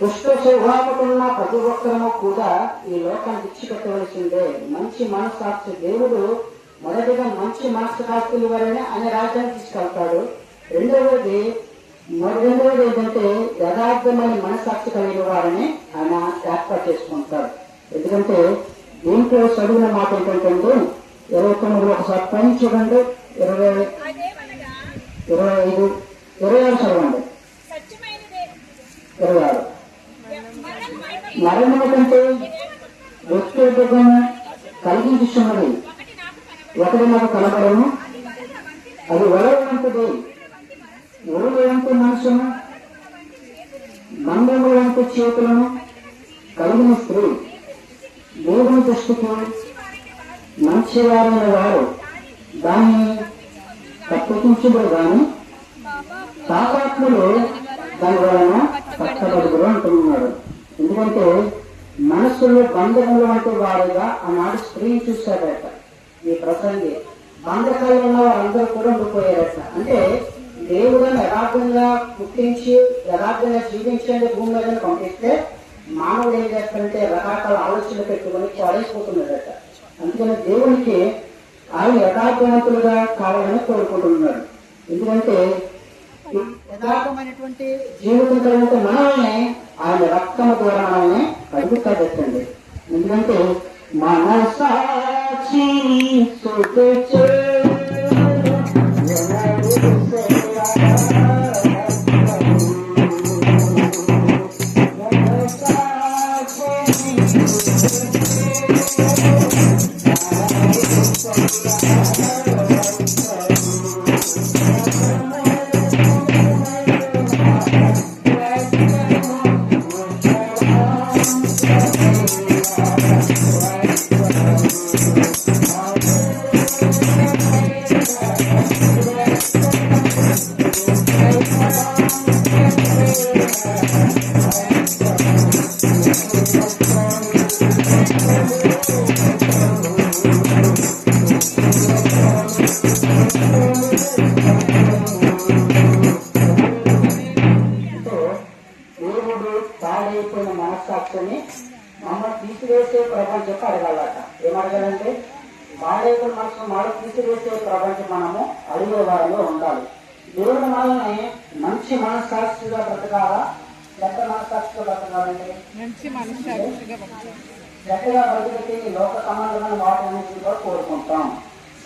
దుష్ట స్వభావముకున్న ప్రతి ఒక్కరము కూడా ఈ లోకాన్ని విడిచిపెట్టవలసిందే. మంచి మనస్సాక్షి దేవుడు మొదటిగా మంచి మనస్సాక్షుల వారిని ఆయన రాజ్యాన్ని తీసుకెళ్తాడు. రెండవది ఏంటంటే యథార్థమైన మనస్సాక్షి కలిగిన వారిని ఆయన ఏర్పాటు చేసుకుంటాడు. ఎందుకంటే దీంట్లో చదివిన మాట ఏంటంటే 29 ఒకసారి పైన చూడండి, 25, 26 చదవండి. 26 మరణము కంటే వ్యక్తిగతము కలిగించున్నది ఒకటి నాకు కనబడను, అది వలవంతుది. ఉరువంతు మనసును బంధములంతు చేతులను కలిగిన స్త్రీ దేవుని దృష్టికి మంచివారైన వారు దాన్ని తప్పించుడు గాని పాపాత్ములు దాని వలన పట్టబడుదురు అంటున్నాడు. ఎందుకంటే మనస్సులో బంధములు వంటి వారుగా ఆనాడు స్త్రీని చూశారట. ఈ ప్రసంగి బంధకాలు ఉన్న వారందరూ కూడా ఉండిపోయారట. అంటే దేవుడిని యథార్థంగా పుట్టించి యథార్థంగా జీవించండి భూమి మీద పంపిస్తే మానవుడు ఏం చేస్తారంటే రకరకాల ఆలోచనలు పెట్టుకుని పాడైపోతున్నాడట. అందుకని దేవునికి ఆయన యథార్థవంతులుగా కావాలని కోరుకుంటున్నాడు. ఎందుకంటే యథార్థమైనటువంటి జీవితం కలిగితే మనల్ని ఆయన రక్తము ద్వారా మనల్ని కలుగుతాడటండి. ఎందుకంటే మనసాక్షి పాడైపోయిన మనస్సాక్షిని మమ్మల్ని తీసివేసే ప్రపంచం అడగాలట. ఏమడగాలంటే పాడైపోయిన మనసును మనం తీసివేసే ప్రపంచం మనము అడిగే వారిలో ఉండాలి. దేవుడు మనల్ని మంచి మనస్సాక్షిగా బ్రతకాలా, చెత్త మనస్సాక్షిగా బ్రతకాలంటే చెత్తగా బ్రతికి లోక సంబంధమైన వాటిని కూడా కోరుకుంటాం.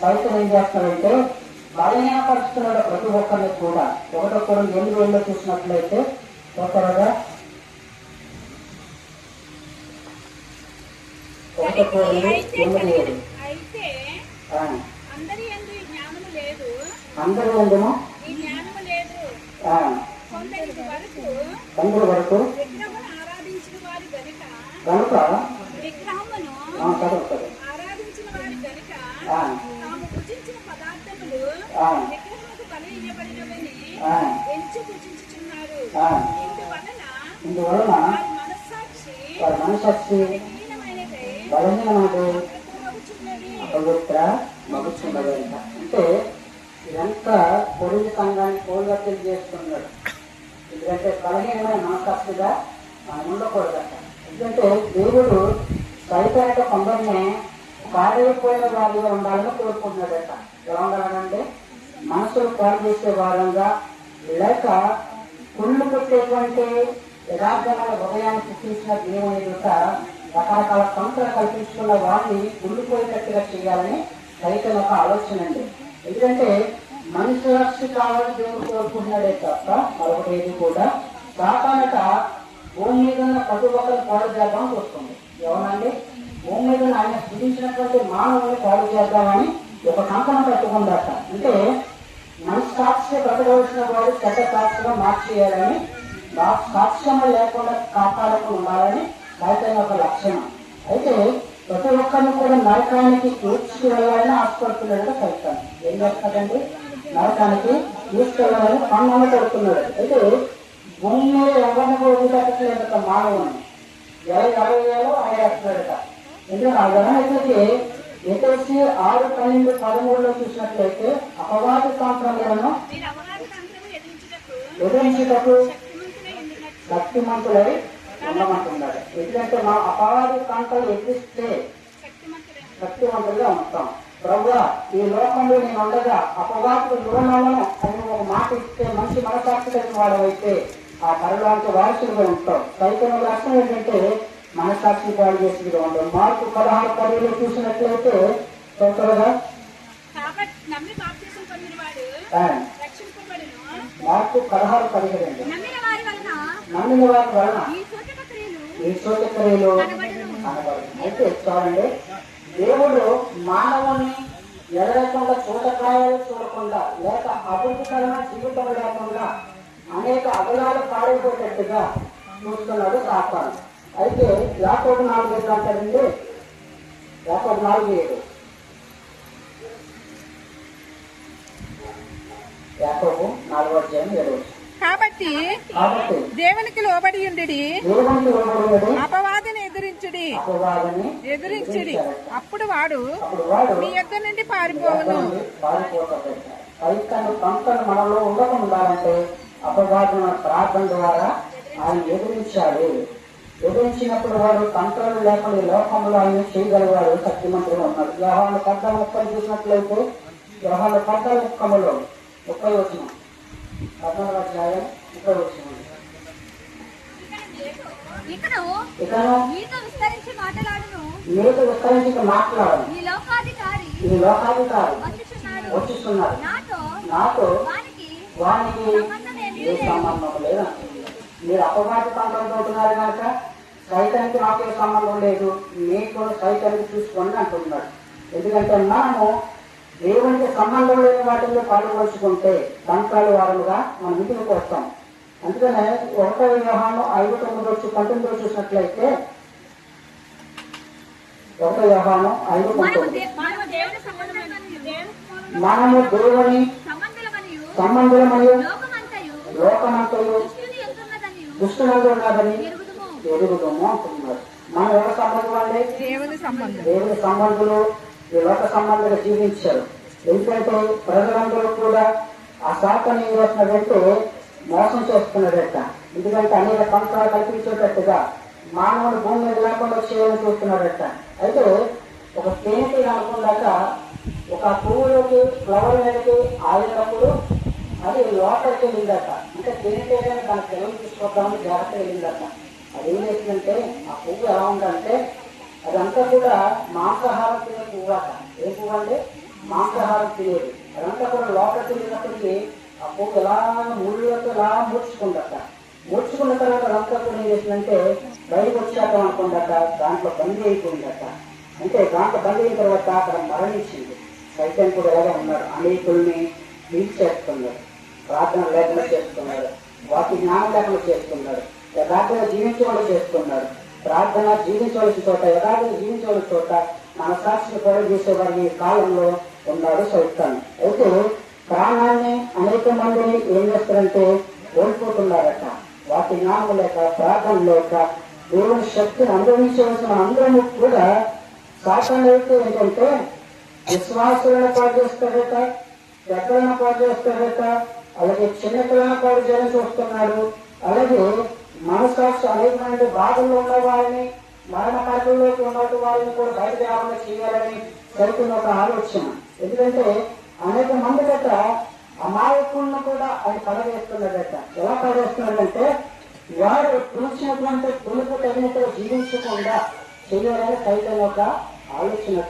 సైతం ఏం చేస్తారంటే బలహీనపరుస్తున్నాడు ప్రతి ఒక్కరిని కూడా. 1 కొరింథీ 8:2 చూసినట్లయితే త్వరగా 1 కొరింథీ 8:7 అయితే అందరి యందు ఈ జ్ఞానము లేదు, అందరూ ఎందును ఈ జ్ఞానము లేదు. కొందరి వరకు విగ్రహమును ఆరాధించిన వారి గనుక విగ్రహమును ఆరాధించిన వారి గనుక తాము భుజించిన పదార్థములు విగ్రహముకు బలి ఇయ్యబడినవని ఎంచి భుజించుచున్నారు. ఇందువలన వారి మనస్సాక్షి బలహీనమైనది అపవిత్ర మగుచున్నది. అంటే ఇదంతా కొరింథీ సంఘాన్ని పోల్గొత్తలు చేస్తున్నాడు. ఎందుకంటే బలహీనమైన మనస్సాక్షిగా మనం ఉండకూడదట. ఎందుకంటే దేవుడు సైతానిక కొందరిని పాడైపోయిన వారిగా ఉండాలని కోరుకుంటున్నాడట. ఎలా ఉండాలంటే మనసులు పాడు చేసే వారంగా, లేక కుళ్ళు పెట్టేటువంటి యథార్థమైన హృదయాన్ని సృష్టించిన దేవుని ఎదుట రకరకాల సంస్థలు కల్పించుకున్న వారిని కుళ్ళిపోయేటట్టుగా చేయాలని సైతం ఒక ఆలోచన అండి. ఎందుకంటే మనిషి రక్ష కావాలని దేవుడు కోరుకుంటున్నాడే తప్ప మరొకటి ఏది కూడా సాతానట భూమి మీద ఉన్న ప్రతి ఒక్కరిని పాడు చేద్దామని వస్తుంది. ఏమనండి, భూమి మీద ఆయన సృష్టించినటువంటి మానవుని పాడు చేద్దామని ఒక కంకణం పెట్టుకుందట. అంటే మనిషి సాక్షి బ్రతకవలసిన వాడు చెడ్డ సాక్షిగా మార్చేయాలని, సాక్ష్యం లేకుండా కాపాడకుండా ఉండాలని సైతం ఒక లక్షణం. అయితే ప్రతి ఒక్కరిని కూడా నరకానికి తీసుకువెళ్ళాలని ఆశపడుతున్నాడు సైతం. ఏం చేస్తాడండి, నరకానికి తీసుకెళ్ళాలని పన్ను కొడుతున్నాడు. అయితే భూమి మీద ఎవరిని కూడా వదిలిపెట్టట్లేదట మానవుని. ఎవరు ఆయన వేస్తున్నాడట. ఎందుకంటే ఆ గణనైతే ఎటేసి 6, 12, 13 చూసినట్లయితే అపవాది తంత్రములను ఎదిరించేటప్పుడు శక్తిమంతులై ఉండమంటున్నాడు. ఎందుకంటే మా అపవాది తంత్రాలు ఎదిరిస్తే శక్తివంతులుగా ఉంటాం. ప్రభువా, ఈ లోకంలో నేను ఉండగా అపవాదులు లోనలను అని ఒక మాట ఇస్తే మంచి మనసాక్షి కలిగిన వాడవైతే ఆ పరలోక వారసులుగా ఉంటాం. సైతం లక్షణం ఏంటంటే మనసాక్షి పాడు చేసేదిగా ఉంటాం. మార్కు 16:10 చూసినట్లయితే త్వరగా మార్కు 16:17 నమ్మిన వారి వలన ఈ సూచక్రియలు అనబడి. అయితే చూడండి, దేవుడు మానవుని ఎదరకుండా సూచక్రాయాలు చూడకుండా, లేక అభివృద్ధికరమైన జీవితం లేకుండా అనేక అగులాలు పాడైపోయేటట్టుగా చూస్తున్నాడు సాతాను. అయితే యాకోబు 4:7 అంటారండి. యాకోబు 4:7 యాకోబు 4:7 కాబట్టి దేవునికి లోబడి ఉండి అపవాదిని ఎదిరించుడి, అప్పుడు వాడు మీ యొద్ద నుండి పారిపోవును. మనలో ఉండకుండా ఉండాలంటే అపవాదం ప్రార్థన ద్వారా ఆయన ఎదిరించాడు. ఎదిరించినప్పుడు వాడు కంట్రోల్ లేకుండా ఈ లోకంలో ఆయన చేయగలిగాడు, శక్తిమంతుడుగా ఉన్నాడు. యోహాను 10:30 చూసినట్లయితే యోహాను 10:30 30 వచ్చిన 14వ అధ్యాయం 30 వచ్చిన నీతో విస్తరించి మాట్లాడను. ఈ లోకాధికారి వచ్చిస్తున్నారు. నాతో వానికి ఏ సంబంధం లేదంటున్నారు. మీరు అపవాది తంత్రంతో ఉంటున్నారు కనుక సైతానికి నాకు ఏ సంబంధం లేదు, మీకు సైతానికి చూసుకోండి అంటున్నాడు. ఎందుకంటే మనము దేవునికి సంబంధం లేని వాటిల్లో పాల్గొల్చుకుంటే తంత్రాలు వారముగా మనం ఇంటికి వస్తాం. అందుకనే 1 యోహాను 5:9-19 చూసినట్లయితే 1 యోహాను 5:9 మనము దేవుని సంబంధులమని లోకమంతయు దుష్టునందు ఉన్నదని ఎరుగుదము అంటున్నారు. మనం ఎవరి సంబంధం అండి? దేవుని సంబంధులు ఈ లోక సంబంధంగా జీవించారు. ఎందుకంటే ప్రజలందరూ కూడా ఆ శాఖని ఏం చేస్తున్నాడంటే మోసం చేస్తున్నాడట. ఎందుకంటే అనేక తంత్రాలు కల్పించేటట్టుగా మానవుని భూమి మీద లేకుండా చేయాలని చూస్తున్నాడట. అయితే ఒక తేనెటి అనుకున్నాక ఒక పువ్వులోకి ఫ్లవర్ మీదకి ఆడినప్పుడు అది లోపలికి వెళ్ళిందట. అంటే తేనెటీగని తన పిల్లలు తీసుకొద్దామని జాగ్రత్త వెళ్ళిందట. అది ఏం చేసిందంటే ఆ పువ్వు ఎలా ఉందంటే అదంతా కూడా మాంసాహారం తినే పువ్వు అట. ఏ పువ్వు అంటే మాంసాహారం తినేది. అదంతా కూడా లోపల తిరిగినప్పటికీ ఆ పోగు ఎలా ముళ్ళతో ఎలా మూర్చుకుందట. మూర్చుకున్న తర్వాత అదంతా కూడా ఏం చేసిందంటే బయటకు వచ్చాక అనుకుందట దాంట్లో బందీ అయిపోయిందట. అంటే దాంట్లో బందీ అయిన తర్వాత అక్కడ మరణించింది. సైతం కూడా ఎలాగే ఉన్నాడు, అనేకుల్ని తీర్చేస్తున్నాడు, ప్రార్థన లేకుండా చేస్తున్నాడు, వాటి జ్ఞానం లేకుండా చేస్తున్నాడు, యథార్థంగా జీవించవలసి చేస్తున్నాడు. ప్రార్థన జీవించవలసిన చోట, యథార్థంగా జీవించవలసిన చోట మన సాక్షిని కూడా చేసేవారి కాలంలో ఉన్నాడు సైతాను. అయితే ప్రాణాన్ని అనేక మందిని ఏం చేస్తారంటే కోల్పోతున్నారట. వాటి జ్ఞానం లేక, ప్రార్థన లేక, దేవుని శక్తిని అనుభవించవలసిన అందరూ కూడా సాతాను అయితే ఏంటంటే విశ్వాసులను పాటు చేస్తారట, పెద్దలను పాటు చేస్తారట, అలాగే చిన్నపిల్లలను పాటు చేయాలని చూస్తున్నాడు. అలాగే మనసాక్షి అనేకమైన బాధల్లో ఉన్న వారిని, మరణ మార్గంలోకి ఉన్న వారిని కూడా బయటకు రాకుండా చేయాలని సరిపోయిన ఒక ఆలోచన. ఎందుకంటే అనేక మంది గట్ట అమాయకులను కూడా ఆయన పడవేస్తున్నాడట. ఎలా పడవేస్తున్నాడంటే వారు పిలిచినటువంటి పిలుపు తగినట్టుగా జీవించకుండా చేయాలని సైతం ఒక ఆలోచన.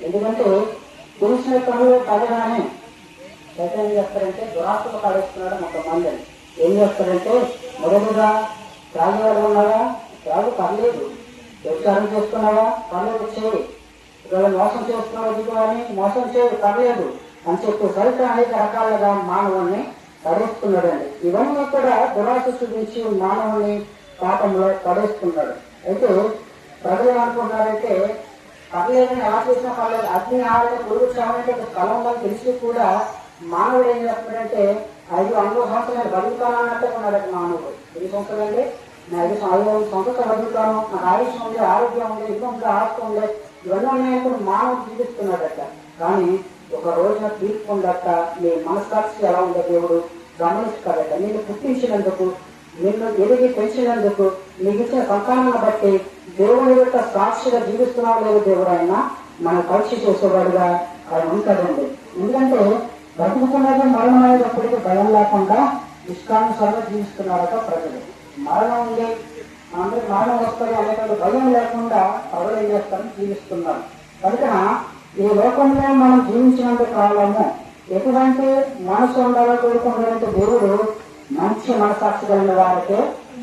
ఎందుకంటే పిలిచిన పనులు పడగానే సైతం ఏం చేస్తారంటే దురాత్మలు పడేస్తున్నాడు కొంతమందిని. ఏం చేస్తారంటే మొదలుగా త్రాగేవారు ఉన్నారా, త్రాగు పర్లేదు, వ్యభిచారం చేస్తున్నావా పర్లేదు చేయి, ఇక్కడ మోసం చేస్తున్నావు దిగు అని మోసం చేయి పర్లేదు అని చెప్పి సరిగ్గా అనేక రకాలుగా మానవుల్ని పడేస్తున్నాడండి. ఇవన్నీ కూడా దురాశ చూపించి మానవుల్ని పాపంలో పడేస్తున్నాడు. అయితే ప్రజలు ఏమనుకుంటున్నారంటే పర్లేదని ఎలా చేసినా పర్లేదు, అగ్ని ఆవిడ పురుగు చావంటే స్థలం ఉందని తెలిసి కూడా మానవుడు ఏం చేస్తున్నాడంటే 500 సంవత్సరాలు బతుకుతానన్నట్టే ఉన్నాడు మానవుడు. 10 సంవత్సరాలండి, నేను 5 సంవత్సరాలు బతుకుతాను, నాకు ఆయుష్ ఉంది, ఆరోగ్యం ఉంది, ఇల్లు ఉంది, ఆస్తి ఉంది, ఇవన్నీ ఉన్నాయనుకుని మానవుడు జీవిస్తున్నాడట. కానీ ఒక రోజున తీర్చుకుందట నీ మనస్సాక్షి ఎలా ఉందో దేవుడు గమనిస్తాడట. నిన్ను పుట్టించినందుకు, నిన్ను ఎదిగి పెంచినందుకు, నీకు ఇచ్చిన సంతానాన్ని బట్టి దేవుని యొక్క సాక్షిగా జీవిస్తున్నావు లేదు దేవుడు ఆయన మన పరీక్ష చేసేవాడుగా ఆయన ఉంటాడండి. ఎందుకంటే బ్రతుకుతున్నది మరణం అనేటప్పటికీ భయం లేకుండా ఇష్టానుసారంగా జీవిస్తున్నారట ప్రజలు. మరణం ఉంది, అందరికి మరణం వస్తుంది అనేటువంటి భయం లేకుండా ప్రజలు ఏం చేస్తారని జీవిస్తున్నారు. కనుక ఈ లోకంలో మనం జీవించినంత కాలము ఎటువంటి మనసు ఉండాలో కోరుకుంటారంటే దేవుడు మంచి మనసాక్షి కలిగిన వారికి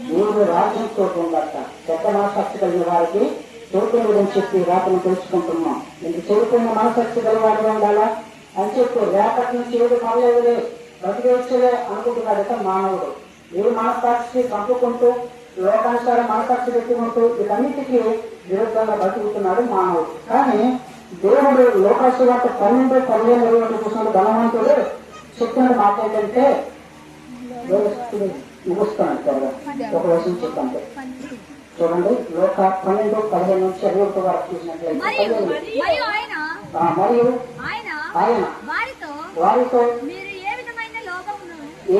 దేవుడు రాజ్యంతో ఉండట. పెద్ద మనసాక్షి కలిగిన వారికి చోటు లేదని చెప్పి రాత్రిని తెలుసుకుంటున్నాం. ఇంక చెడుకున్న మనసాక్షి కలిగిన వాడిగా ఉండాలా అని చెప్పి రేపటి నుంచి ఏది పర్లేదులే బతికేచ్చలే అనుకుంటున్నాడట మానవుడు. ఏ మనసాక్షి చంపుకుంటూ లోకానుసారం మనసాక్షి పెట్టుకుంటూ వీటన్నిటికీ విరుద్ధంగా బతుకుతున్నాడు మానవుడు. కానీ దేవుడు లోకాసువార్త 12:15 చూసిన ధనవంతుడు చెప్పిన మాట ఏంటంటే ముగుస్తాను కదా ఒక వర్షం చెప్పండి. చూడండి లోక 12:15 నుంచి 21 వరకు చూసినట్లయితే మరియు ఆయన వారితో మీరు ఏ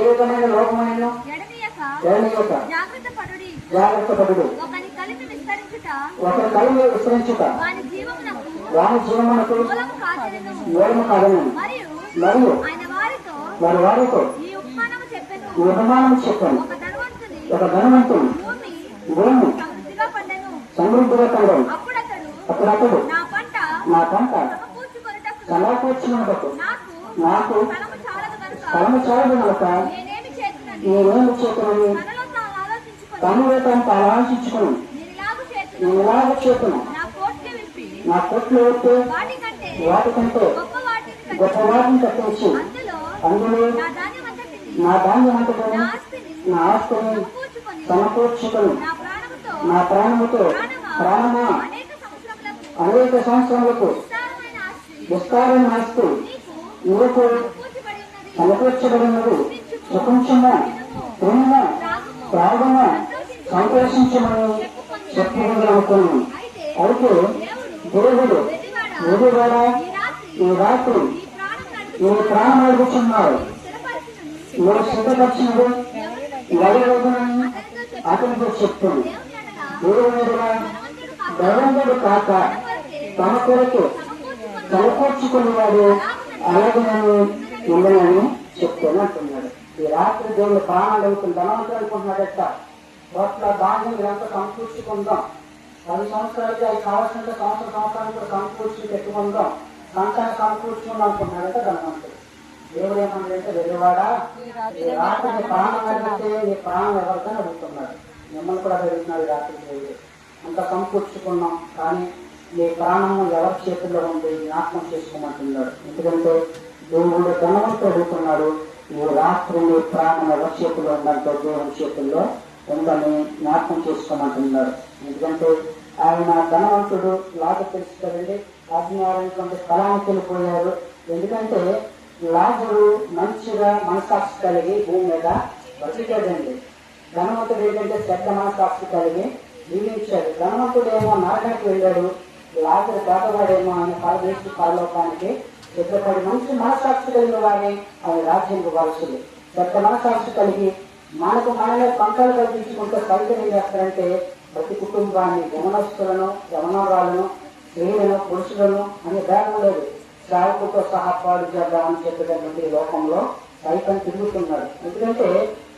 విధమైన లోకమైన ఎడనీయక జాగ్రత్త పడుడు, ఒకరి కలిమి విస్తరించుట వాని జీవమునకు మూలము కాదను. మరియు వారి వారితో ఈ ఉపమానము చెప్పాను. ఒక ధనవంతుడు భూమి సమృద్ధిగా పండను. అప్పుడు అతడు నా పంట సమకూర్చుకున్నటకు నాకు స్థలము చాలదు కనుక నేనేమి చేతునని తనలో తాను ఆలోచించుకుని నేను ఇలాగ చేతును, నా కోట్లు వేస్తే వాటికంటే గొప్ప వాటిని కట్టించి అందులో నా ధాన్యం అంతటను నా ఆస్తిని సమకూర్చుకుని నా ప్రాణముతో ప్రాణమా అనేక సంవత్సరములకు విస్తారమైన ఆస్తి నీకు సమకూర్చబడినది. సుఖంశము ప్రేమ త్రాగము సంతోషించమని చెప్పుకుంటున్నాను. అయితే దేవుడు ఎదురుగా ఈ రాత్రి నీ ప్రాణం అడుగుతున్నారు, మీరు సిద్ధపరిచినది ఎవరి రోజునని అతనితో చెప్తుంది. దేవుడుగా ధనవంతుడు కాక తన కొరకు సమకూర్చుకునేవాడు అలాగే నేను ఉండనని చెప్తున్నట్టున్నాడు. ఈ రాత్రి దేవుడు ప్రాణాలు అడుగుతుంది. ధనవంతుడు అనుకుంటున్నాడట కోట్ల ధాన్యం ఇదంతా సమకూర్చుకుందాం, 10 సంవత్సరాలకి అది కావాల్సినంత సంవత్సరానికి సమకూర్చి పెట్టుకుందాం సంతానం సమకూర్చుకుని అనుకుంటున్నాడంటే ధనవంతుడు. దేవుడు ఏమన్నాడంటే వెర్రివాడా, ఈ రాత్రి నీ ప్రాణం అడిగితే నీ ప్రాణం ఎవరికైనా అడుగుతున్నాడు. మిమ్మల్ని కూడా అడుగుతున్నాడు రాత్రి దేవుడు. అంత సమకూర్చుకున్నాం కానీ నీ ప్రాణము ఎవరి చేతుల్లో ఉంది జ్ఞాపకం చేసుకోమంటున్నాడు. ఎందుకంటే దేవుడు ధనవంతుడు అడుగుతున్నాడు, నువ్వు రాత్రి నీ ప్రాణం ఎవరి చేతుల్లో ఉందంటే దేవుని చేతుల్లో ఉందని జ్ఞాపకం చేసుకోమంటున్నాడు. ఎందుకంటే ఆయన ధనవంతుడు లాగా తెలుసుకోండి, ఆజ్ఞారైనటువంటి స్థలానికి వెళ్ళిపోయారు. ఎందుకంటే లాజరు మంచిగా మనసాక్షి కలిగి భూమి మీద బతికాడండి. ధనవంతుడు ఏంటంటే చెడ్డ మనసాక్షి కలిగి జీవించాడు. ధనవంతుడు ఏమో నరకానికి వెళ్ళాడు, లాజరు పేదవాడేమో ఆయన పరదేశి పరలోకానికి సిద్ధపడి మంచి మనసాక్షి కలిగిన వారిని ఆయన రాజ్యంకు వారసులు. చెడ్డ మనసాక్షి కలిగి మనకు మనమే పంటలు కల్పించుకుంటే ఫలితం ఏం చేస్తారంటే ప్రతి కుటుంబాన్ని యవనస్తులను, యవనరాలను, స్త్రీలను, పురుషులను అనే భేదం లేదు, సేవకులతో సహా పాడు చేద్దామని చెప్పేటటువంటి లోకంలో సైతం తిరుగుతున్నాడు. ఎందుకంటే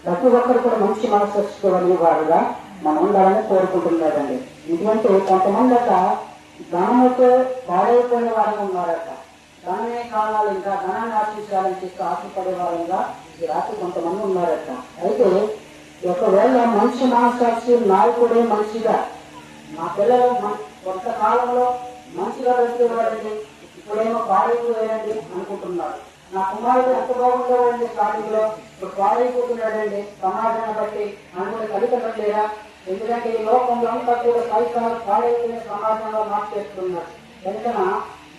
ప్రతి ఒక్కరు కూడా మంచి మనస్సు వారుగా మనం ఉండాలని కోరుకుంటున్నాడండి. ఎందుకంటే కొంతమంది అట ధనముతో పాడైపోయిన వారంగా ఉన్నారట. ధనమే కావాలి, ఇంకా ధనాన్ని ఆశించాలని చెప్పి ఆశపడే వారంగా ఈ రాత్రి కొంతమంది ఉన్నారట. అయితే ఒకవేళ మంచి మనసాక్షి నాయకుడే మంచిగా మా పిల్లలు కొంతకాలంలో మంచిగా వెళ్తేవాడండి, ఇప్పుడేమో పాడైపోయాడండి అనుకుంటున్నారు. నా కుమారుడు ఎంత బాగుండేవాడండి స్టార్టింగ్ లో, ఇప్పుడు పాడైపోతున్నాడండి సమాజాన్ని బట్టి అనుకుని కలిపలేరా? ఎందుకంటే ఈ లోకంలో అంతా కూడా సైతాలు పాడైపోయిన సమాజంలో మార్చేస్తున్నారు. ఎందుకన్నా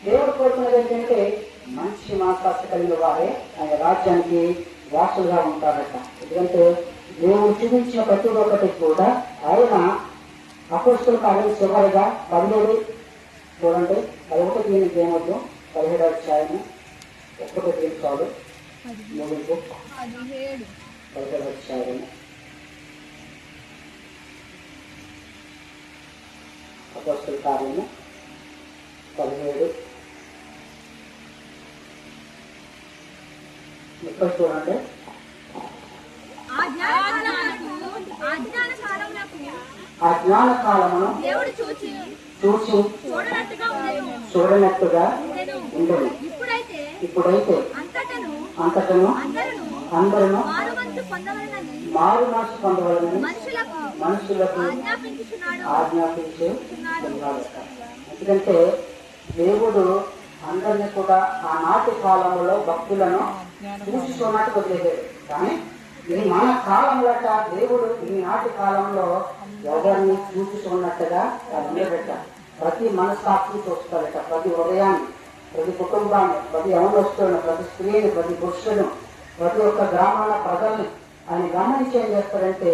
దేవుడు కోరుకున్నది ఏంటంటే మంచి మనసాక్షి కలిగిన వారే ఆయన రాజ్యానికి వాసులుగా ఉంటారట. ఎందుకంటే దేవుడు చూపించిన ప్రతి ఒక్కటి కూడా ఆయన అపోస్తుల కార్యం చివరిగా 17 చూడండి, 11 దీనికి ఏమవుతుంది 17వ అధ్యాయము 1 దీని చాలు ముగింపు 17వ అధ్యాయము అపోస్తుల కార్యము 17 30 చూడండి. ఆ జ్ఞాన కాలమును చూచి చూడనట్టుగా ఉండేది. ఇప్పుడైతే అంతటను అందరూ మారు మనసు పొందవలనని మనుషులకు ఆజ్ఞాపించే. ఎందుకంటే దేవుడు అందరినీ కూడా ఆనాటి కాలంలో భక్తులను చూసుకున్నట్టు వదిలేశాడు. కానీ ఇది మన కాలంలో దేవుడు ఈనాటి కాలంలో ఎవరిని చూసుకున్నట్టుగా ఉండబెట్ట. ప్రతి మనస్సాక్షి చూస్తాడట, ప్రతి హృదయాన్ని, ప్రతి కుటుంబాన్ని, ప్రతి యవనస్తులను, ప్రతి స్త్రీని, ప్రతి పురుషులను, ప్రతి ఒక్క గ్రామాల ప్రజల్ని ఆయన గమనించి ఏం చేస్తాడంటే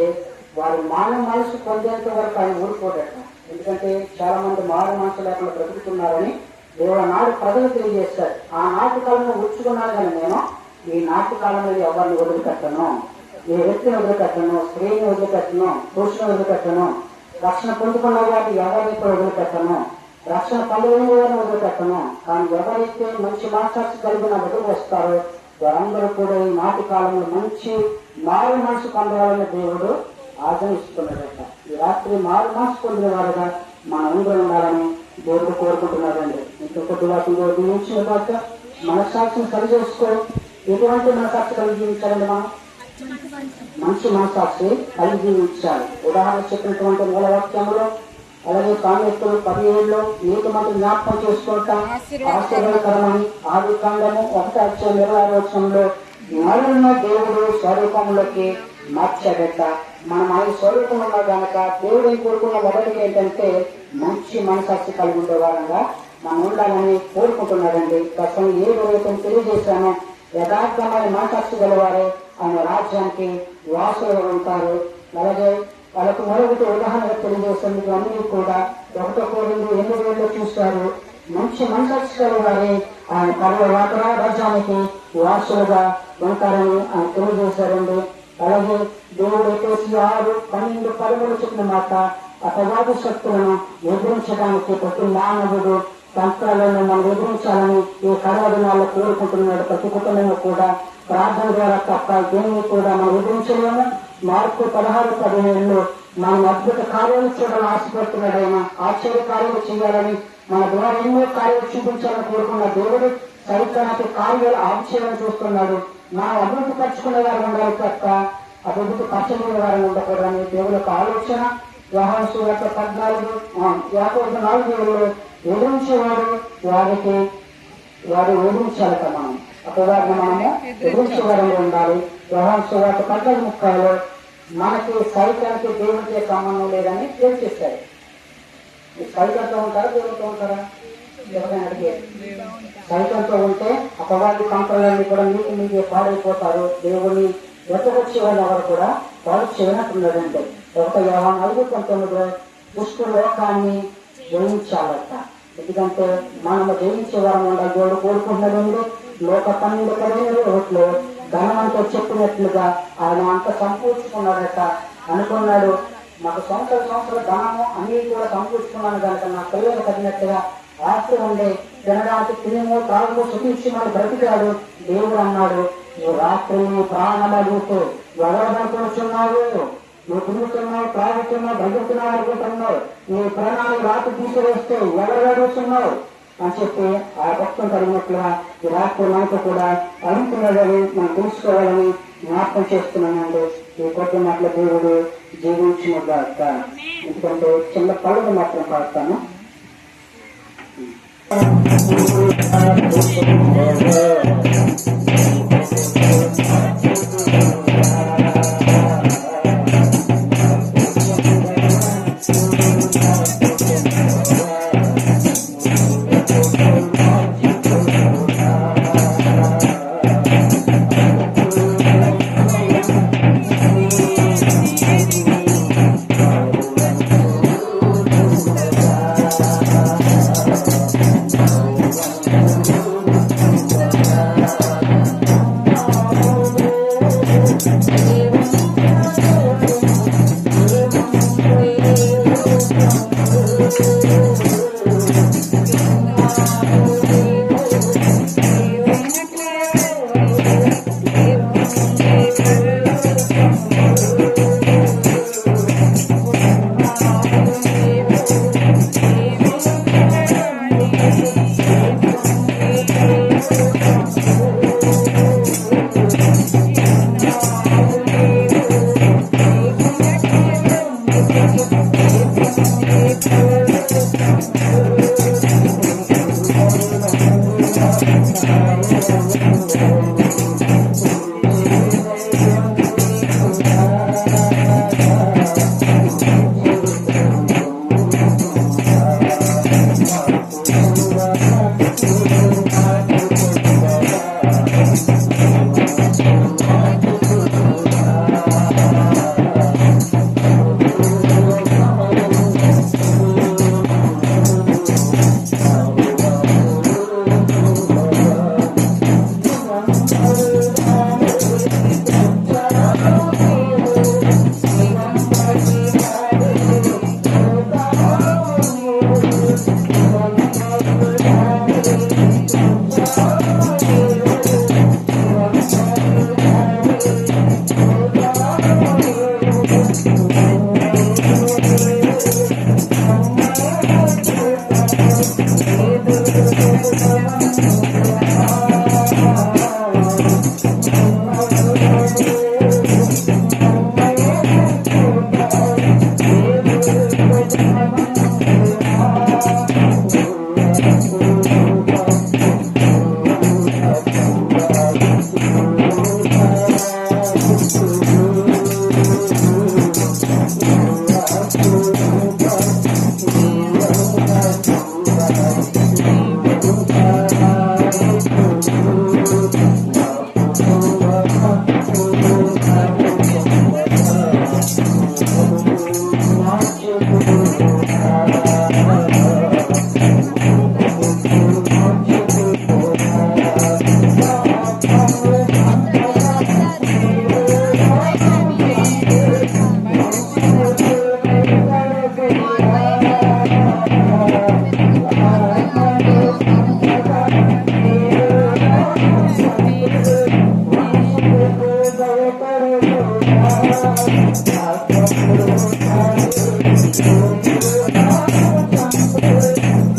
వారు మానవ మనసు పొందేంత వరకు ఆయన ఊరుకోడట. ఎందుకంటే చాలా మంది మారు మనసు లేకుండా బ్రతుకుతున్నారని దేవుడు నాడు ప్రజలు తెలియజేస్తారు. ఆ నాటి కాలంలో ఉచ్చుకున్నాను కానీ నేను ఈ నాటి కాలంలో ఎవరిని వదిలిపెట్టను, ఏ వ్యక్తిని వదిలిపెట్టను, స్త్రీని వదిలిపెట్టను, పురుషుని వదిలిపెట్టను, రక్షణ పొందుకున్న వారిని ఎవరిని కూడా వదిలిపెట్టను, రక్షణ పొందలేని వారిని వదిలిపెట్టను. కానీ ఎవరైతే మంచి మనసాక్షి కలిగిన వదిలి వస్తారో వారందరూ కూడా ఈ నాటి కాలంలో మంచి మారు మనసు పొందాలని దేవుడు ఆచరిస్తున్నాడట. ఈ రాత్రి మారు మనసు పొందిన వారుగా మన అందరూ ఉండాలని దేవుడు కోరుకుంటున్నాడండి. ఇంకొకటి వాటిని జీవించిన తర్వాత మనస్సాక్షిని సరి చేసుకో. ఎటువంటి మనసాక్షి కలిగి జీవించాలండి? మనం మంచి మనసాక్షి కలిగి జీవించాలి. ఉదాహరణ చెప్పినటువంటి మూలవాక్యంలో అలాగే సామెతలు 17లో నీకు మనం జ్ఞాపకం చేసుకుంటాం ఆశీర్వాదకరమని ఆది కాండము 1:26 నరులను దేవుడు స్వరూపంలోకి మార్చాడట. మనం ఆయన స్వరూపంలో కనుక దేవుడు కోరుకున్న మొదటిగా ఏంటంటే మంచి మనసాక్షి కలిగి ఉండే వారంగా మనం ఉండాలని కోరుకుంటున్నాడండి. గతం ఏ రోజు తెలియజేశానో యథార్థమైన మనసాక్షి గలవారే ఆయన రాజ్యానికి వాసులుగా ఉంటారు. అలాగే వాళ్ళకు మరొకటి ఉదాహరణగా తెలియజేసేందుకు అన్ని కూడా 1 కొరింథీ 8:7 చూస్తారు. మంచి మనసాక్షి గలవారే ఆయన పరలోక రాజ్యానికి వాసులుగా ఉంటారని ఆయన తెలియజేశారండి. అలాగే దేవుడు Efesiయు 6:12 చెప్పిన మాట అపవాది శక్తులను ఎదిరించడానికి ప్రతి మానవుడు సంస్థలను మనం ఎదిరించాలని ఈ కడవ దినాల్లో కోరుకుంటున్నాడు. ప్రతి కుటుంబంలో కూడా ప్రార్థన ద్వారా తప్ప దేన్ని కూడా మనం ఎదిరించలేము. మార్పు 16:17 మనం అద్భుత కార్యాలు చూడాలని ఆశపడుతున్నాడు. ఆయన ఆశ్చర్య కార్యాలు చేయాలని మన ద్వారా ఎన్నో కార్యాలు చూపించాలని కోరుకున్న దేవుడు సరిగ్గా కార్యాలు ఆవిష్యాలను చూస్తున్నాడు. మనం అభివృద్ధి పరుచుకునే వారు ఉండాలి తప్ప అభివృద్ధి పరచలేని వారిని ఉండకూడదని దేవుని యొక్క ఆలోచన. యోహాను సువార్త 14:4 ఎదిరించేవాడు వారు ఎదిరించాలట. మనం అపవాదిని మనము ఎదిరించేవారిలో ఉండాలి. యోహాను సువార్త 14:30 మనకి సైతానికి దేవుడికి సంబంధం లేదని తెలిసేస్తారు. సైతంతో ఉంటారా దేవుడితో ఉంటారా? ఎవరైనా అడిగారు. సైతంతో ఉంటే అపవాది కంట్రోలన్నీ కూడా మీకే పాడైపోతారు. దేవుని వెతకొచ్చే వాళ్ళు ఎవరు కూడా పాడు చేయనట్టున్నాడంటే 1 యోహాను 5:19 దుష్ట లోకాన్ని జయించాలట. ఎందుకంటే మనము జయించే వారం ఉండాలి. దేవుడు కోరుకుంటున్నాడండి. లోక 12 ధనమంతా చెప్పినట్లుగా ఆయన అంత సంపూర్చుకున్నాడట. అనుకున్నాడు మాకు సంవత్సర ధనము అన్ని కూడా సమకూర్చుకున్నాను కనుక నా పిల్లలు తగినట్టుగా ఆస్తి ఉండే తినడానికి తినేమో తాగు సుఖించి మనం బ్రతికాడు. దేవుడు అన్నాడు నువ్వు రాత్రి నీ ప్రాణం అడుగుతూ ఎవరు అనుకుంటున్నావు? నువ్వు తిరుగుతున్నావు, త్రాగుతున్నావు, బ్రతుకుతున్నావు అనుకుంటున్నావు. నీ ప్రాణాన్ని రాత్రి తీసివేస్తే ఎవరు అడుగుతున్నావు అని చెప్పి ఆ భక్తులు కలిగినట్లుగా ఈ రాత్రి మనకు కూడా అడుగుతున్నాడని మనం తెలుసుకోవాలని జ్ఞాపకం చేస్తున్నానండి. ఈ కొత్త మాటల దేవుడు జీవించినగాక. ఎందుకంటే చిన్న పనులు మాత్రం పాడతాను.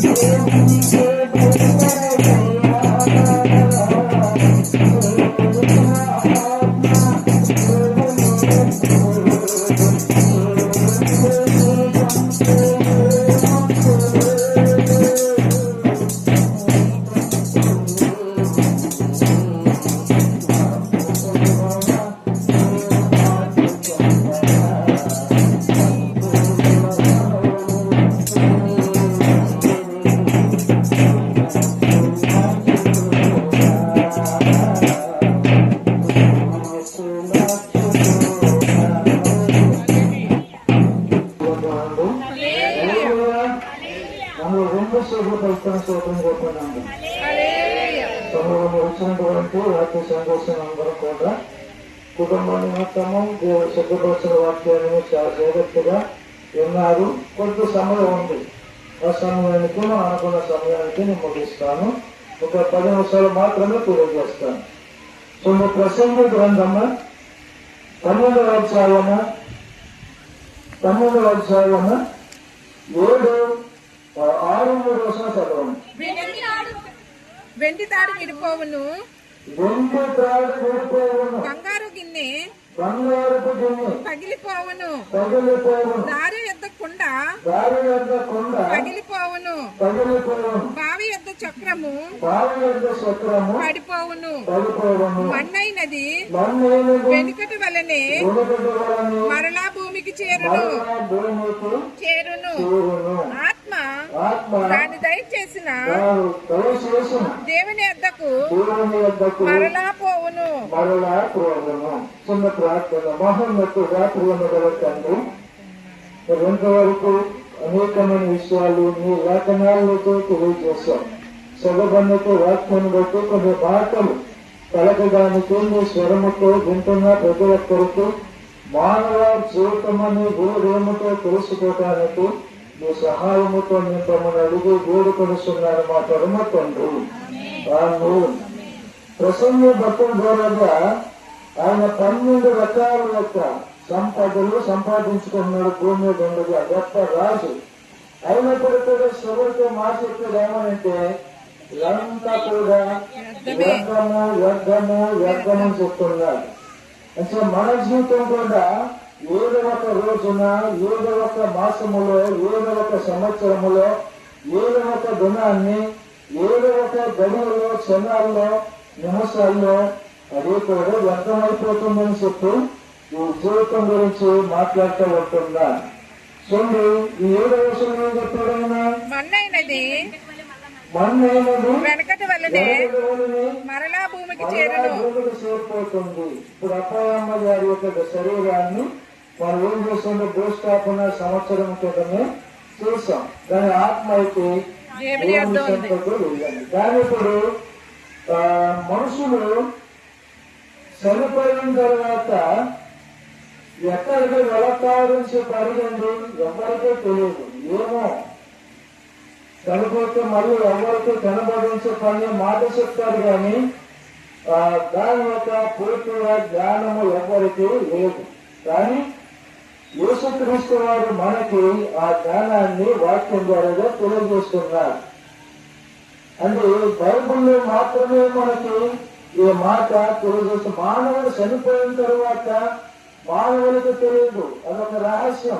Thank you. శుభ ఫలితాన్ని స్తోత్రం చెప్పినాము. సమూహంలో వచ్చినటువంటి వాక్య సందేశం అందరూ కూడా కుటుంబ నిమిత్తము దేవుడు సిద్ధపరిచిన వాక్యాన్ని చాలా జాగ్రత్తగా విన్నారు. కొంత సమయం ఉంది. ఆ సమయానికి మనం అనుకున్న సమయానికి నేను ముగిస్తాను. ఒక 10 నిమిషాలు మాత్రమే తెలియజేస్తాను. సో ప్రసంగి గ్రంథము 12వ అధ్యాయము 7-6 వచనం చదవండి. వెండి తాడు విడిపోవును, వెండి త్రాడు విడిపోవును, బంగారు గిన్నె బంగారపు గిన్నె పగిలిపోవును, పగిలిపోవును, దారి యొద్ద కుండ దారి యొద్ద కొండ పగిలిపోవును, పగిలిపోవును, బావి యొద్ద చక్రము బావి యొద్ద చక్రము పడిపోవును, పడిపోవును, మన్నైనది మన్నైనది వెనుకటి వలనే వెనుకటి వలనే మరలా భూమికి చేరును మరలా భూమికి చేరును. చేరును. ఆత్మ ఆత్మ దాన్ని దయచేసిన తాను దయచేసిన దేవుని యొద్దకు దేవుని యొద్దకు మరలా పోవును. మరలా ప్రోగము. చిన్న ప్రార్థన. మహోన్నతుడా ప్రియమ గల తండ్రి, ఎంతవరకు అనేకమైన విషయాలు నీ లేఖనాలతో తెలియజేశాం. సగబన్నతో వాక్యాన్ని బట్టి కొన్ని మాటలు కలగడానికి నీ స్వరముతో వింటున్న ప్రతి ఒక్కరికి మానవ జీవితమని గురుదేముతో తెలుసుకోవటానికి నీ సహాయముతో నేను తమను అడిగి వేడుకొనిస్తున్నాను మా పరమ తండ్రి. ప్రసంగ భక్తుల ద్వారాగా ఆయన 12 రకాల యొక్క సంపదలు సంపాదించుకున్నాడు. భూమి మీద ఉండగా గొప్ప రాజు అయినప్పటికీ కూడా చివరితో మాట చెప్పేది ఏమనంటే ఇదంతా కూడా వ్యర్థము వ్యర్థము వ్యర్థము అని చెప్తున్నాడు. అంటే మన జీవితం కూడా ఏదో ఒక రోజున, ఏదో ఒక మాసములో, ఏదో ఒక సంవత్సరములో, ఏదో ఒక దినాన్ని, ఏదో ఒక గడువులో, క్షణాల్లో, నిమిషాల్లో అది కూడా వ్యర్థమైపోతుందని చెప్పి ఈ జీవితం గురించి మాట్లాడుతూ ఉంటున్నా. చూడండి, ఈ 7వ వచనంలో చెప్పాడైనా మన్నైనది మన్నైనది వెనకటి వలనే మరలా భూమికి చేరును. భూమికి చేరిపోతుంది. ఇప్పుడు అప్పాయమ్మ గారి యొక్క శరీరాన్ని మనం ఏం చేస్తుండే భూస్థాపన సంవత్సరం క్రితమే చూసాం. దాని ఆత్మ అయితే దేవుని యొద్ద ఉంది. చెంతకు వెళ్ళండి. కానీ ఇప్పుడు మనుషులు చనిపోయిన తర్వాత ఎక్కడికి వెళతారు అని చెప్పి అడిగండి, ఎవరికీ తెలియదు. ఏమో చనిపోతే మళ్ళీ ఎవరికి కనబడించే పని మాట చెప్తారు, కానీ దాని యొక్క పూర్తిగా జ్ఞానము ఎవరికి లేదు. కానీ యేసుక్రీస్తు వారు మనకి ఆ జ్ఞానాన్ని వాక్యం ద్వారా తెలియజేస్తున్నారు. అంటే బైబిల్లో మాత్రమే మనకి ఈ మాట తెలియజేస్తుంది. మానవుడు చనిపోయిన తర్వాత మానవునికి తెలియదు, అదొక రహస్యం.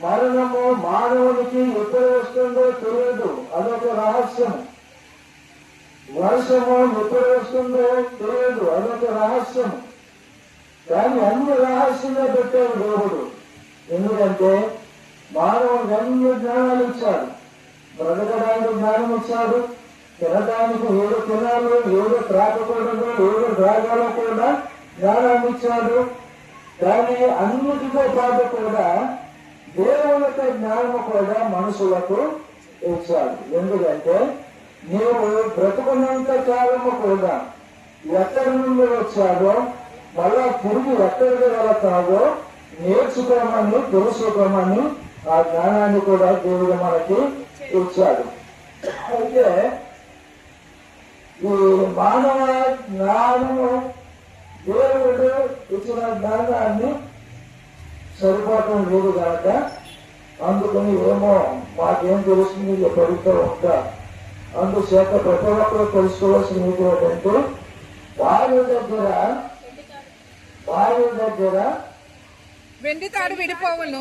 మరణము మానవునికి ఎప్పుడు వస్తుందో తెలియదు, అదొక రహస్యం. వర్షము ఎప్పుడు వస్తుందో తెలియదు, అదొక రహస్యం. కానీ అన్ని రహస్యంగా పెట్టాడు దేవుడు. ఎందుకంటే మానవునికి అన్ని జ్ఞానాలు ఇచ్చాడు. బ్రతకడానికి జ్ఞానం ఇచ్చాడు, తినడానికి ఏదో తినాలి, ఏదో త్రాగకూడదు, ఏదో త్రాగాలో కూడా జ్ఞానాన్ని ఇచ్చాడు. కానీ అన్నిటితో పాటు కూడా దేవుని యొక్క జ్ఞానము కూడా మనుషులకు ఇచ్చాడు. ఎందుకంటే నీవు బ్రతుకున్నంత కాలము కూడా ఎక్కడి నుండి వచ్చాడో మళ్ళా తిరిగి ఎక్కడికి వెళతాడో నేర్చుకోమని, తెలుసుకోమని ఆ జ్ఞానాన్ని కూడా దేవుడు మనకి ఇచ్చాడు. అయితే ఈ మానవ జ్ఞానము దేవుడు ఇచ్చిన జ్ఞానాన్ని సరిపోవటం లేదు కనుక అందుకని ఏమో మాకేం తెలుస్తుంది పడుతూ ఉంటా. అందుచేత ప్రతి ఒక్కరు తెలుసుకోవాల్సిన ఏంటంటే వారి దగ్గర వెండి తాడు విడిపోవును,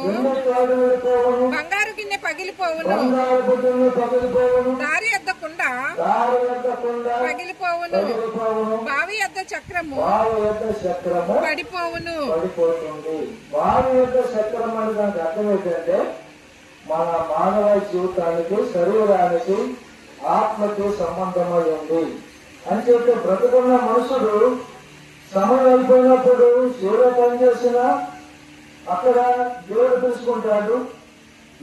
బంగారు గిన్నె పగిలిపోవును, దారి యొద్ద కుండ పగిలిపోవును, బావి యొద్ద చక్రము పడిపోవును. పడిపోతుంది. వారి యొక్క చక్రం అని దానికి అర్థం ఏంటంటే మన మానవ జీవితానికి, శరీరానికి, ఆత్మకి సంబంధమై ఉంది అని చెప్పి బ్రతుకున్న మనుషుడు సమయం అయిపోయినప్పుడు ఏదో పని చేసినా అక్కడ దేవుడు తెలుసుకుంటాడు,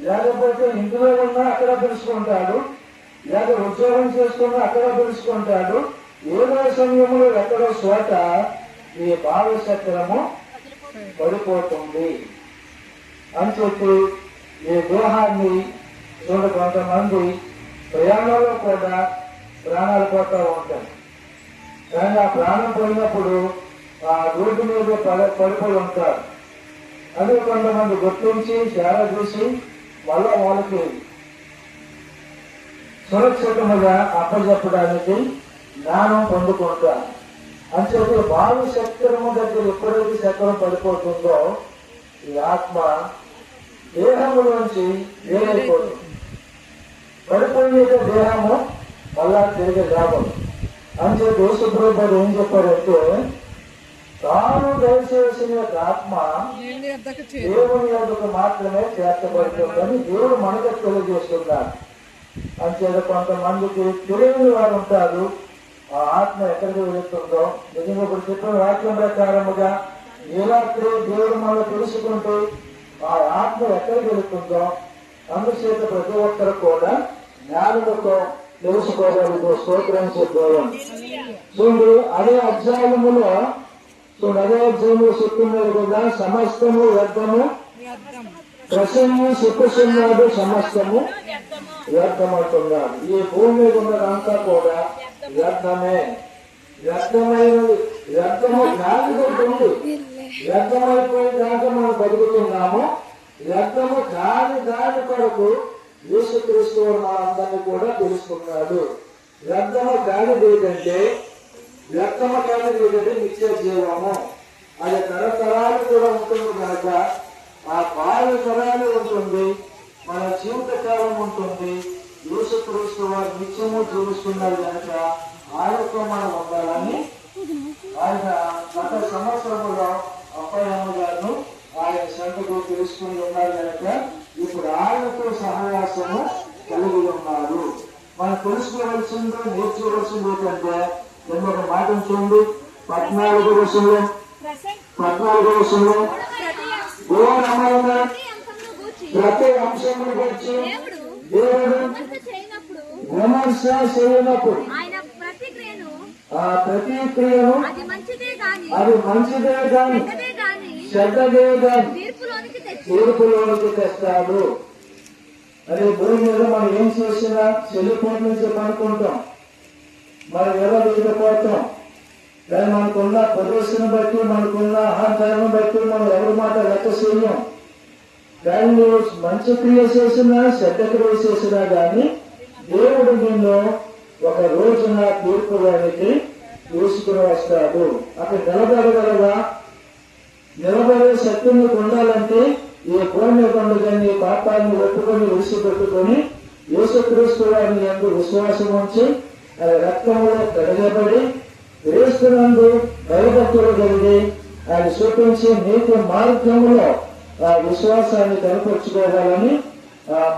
లేకపోతే ఇంట్లో ఉన్నా అక్కడ పిలుచుకుంటాడు, లేక ఉద్యోగం చేసుకున్నా అక్కడ పిలుచుకుంటాడు. ఏదో సమయంలో ఎక్కడో చోట ఈ భావచక్రము పడిపోతుంది అని చెప్పి ఈ దేహాన్ని చూడ కొంతమంది ప్రయాణంలో కూడా ప్రాణాలు పోతూ ఉంటాయి. కానీ ఆ ప్రాణం పోయినప్పుడు ఆ రోడ్డు మీద పడిపోయి ఉంటారు. అదే కొంతమంది గుర్తించి చాలా చూసి మళ్ళా వాళ్ళకి సురక్షితముగా అప్పచెప్పడానికి జ్ఞానం పొందుకుంటారు. అని చెప్పి భావి చక్రము దగ్గర ఎప్పుడైతే చక్రం పడిపోతుందో ఈ ఆత్మ దేహములోంచి వేరైపోతుంది. పడిపోయే దేహము మళ్ళా తిరిగి రాబోదు అని చెప్పి యేసుప్రభువు ఏం చెప్పారంటే, తాను దయచేసిన యొక్క ఆత్మ దేవుని యొద్దకు మాత్రమే చేర్చబడుతుందని దేవుడు మనకు తెలియజేస్తున్నారు. అంచేత కొంతమందికి తెలియని వారు ఉంటారు. ఆ ఆత్మ ఎక్కడికి వెళుతుందో నిజంగా ఇప్పుడు చెప్పిన వాక్యం ప్రకారముగా ఏ రాత్రి దేవుడు మనం తెలుసుకుంటే ఆ ఆత్మ ఎక్కడికి వెళుతుందో అందుచేత ప్రతి ఒక్కరు కూడా జ్ఞానులతో తెలుసుకోగలుగుతూ స్తోత్రం చెప్పారు. చూడు అదే అధ్యాయములో చెప్తున్నారు కదా, సమస్తము వ్యర్థము, ప్రసంగి సుఖసున్నాడు, సమస్తము వ్యర్థమవుతున్నాడు. ఈ భూమి మీద ఉన్నదంతా కూడా వ్యర్థమే. వ్యర్థమైనది వ్యర్థము జ్ఞాని ఉంటుంది. వ్యర్థమైపోయిన దాకా మనం బతుకుతున్నాము. వ్యర్థము దాని కొరకు యేసుక్రీస్తు మనందరినీ కూడా తెలుసుకున్నాడు. వ్యర్థము కానిది ఏంటంటే నిత్య జీవము. అది తరతరాలు కూడా ఉంటుంది కనుక ఆ 10 తరాలు ఉంటుంది, మన జీవితకాలం ఉంటుంది. యేసుక్రీస్తు వారు నిత్యము జీవిస్తున్నారు కనుక ఆయనతో మనం ఉండాలని ఆయన గత సంవత్సరంలో అప్పయ్యమ్మ గారు ఆయన సంతకు తెలుసుకుని ఉన్నారు కనుక ఇప్పుడు ఆయనతో సహవాసము కలిగి ఉన్నారు. మనం తెలుసుకోవలసిందో నేర్చుకోవాల్సింది ఏంటంటే ఒక మాట చూడండి, 14వ వచనంలో ప్రతి అంశమును గురించి దేవుడు విమర్శ చేయనప్పుడు ఆ ప్రతిక్రియను అది మంచిదే గాని చెడ్డదే గాని తీర్పులోనికి తెస్తాడు. అదే భూమి మీద మనం ఏం చేసినా చెల్లిపోటు నుంచి పనుకుంటాం, మనం ఎలా దిగిపోతాం. కానీ మనకున్న ప్రదర్శన బట్టి, మనకున్న అహంకారం బట్టి మనం ఎవరి మాట లెక్క చేయం. కానీ నువ్వు మంచి క్రియ చేసినా చెడ్డ క్రియ చేసినా కానీ దేవుడు నిన్ను ఒక రోజున తీర్పులోనికి తీసుకుని వస్తాడు. అక్కడ నిలబడగలగా, నిలబడే శక్తి నీకు ఉండాలంటే ఈ భూమి పండుగని పాపాన్ని ఒప్పుకొని విడిచిపెట్టుకొని యేసుక్రీస్తు వారిని యందు విశ్వాసం ఉంచి రక్తంలో కడగబడి క్రీస్తునందు భయభక్తులు కలిగి ఆయన చూపించి నీతి మార్గంలో ఆ విశ్వాసాన్ని కనపరుచుకోవాలని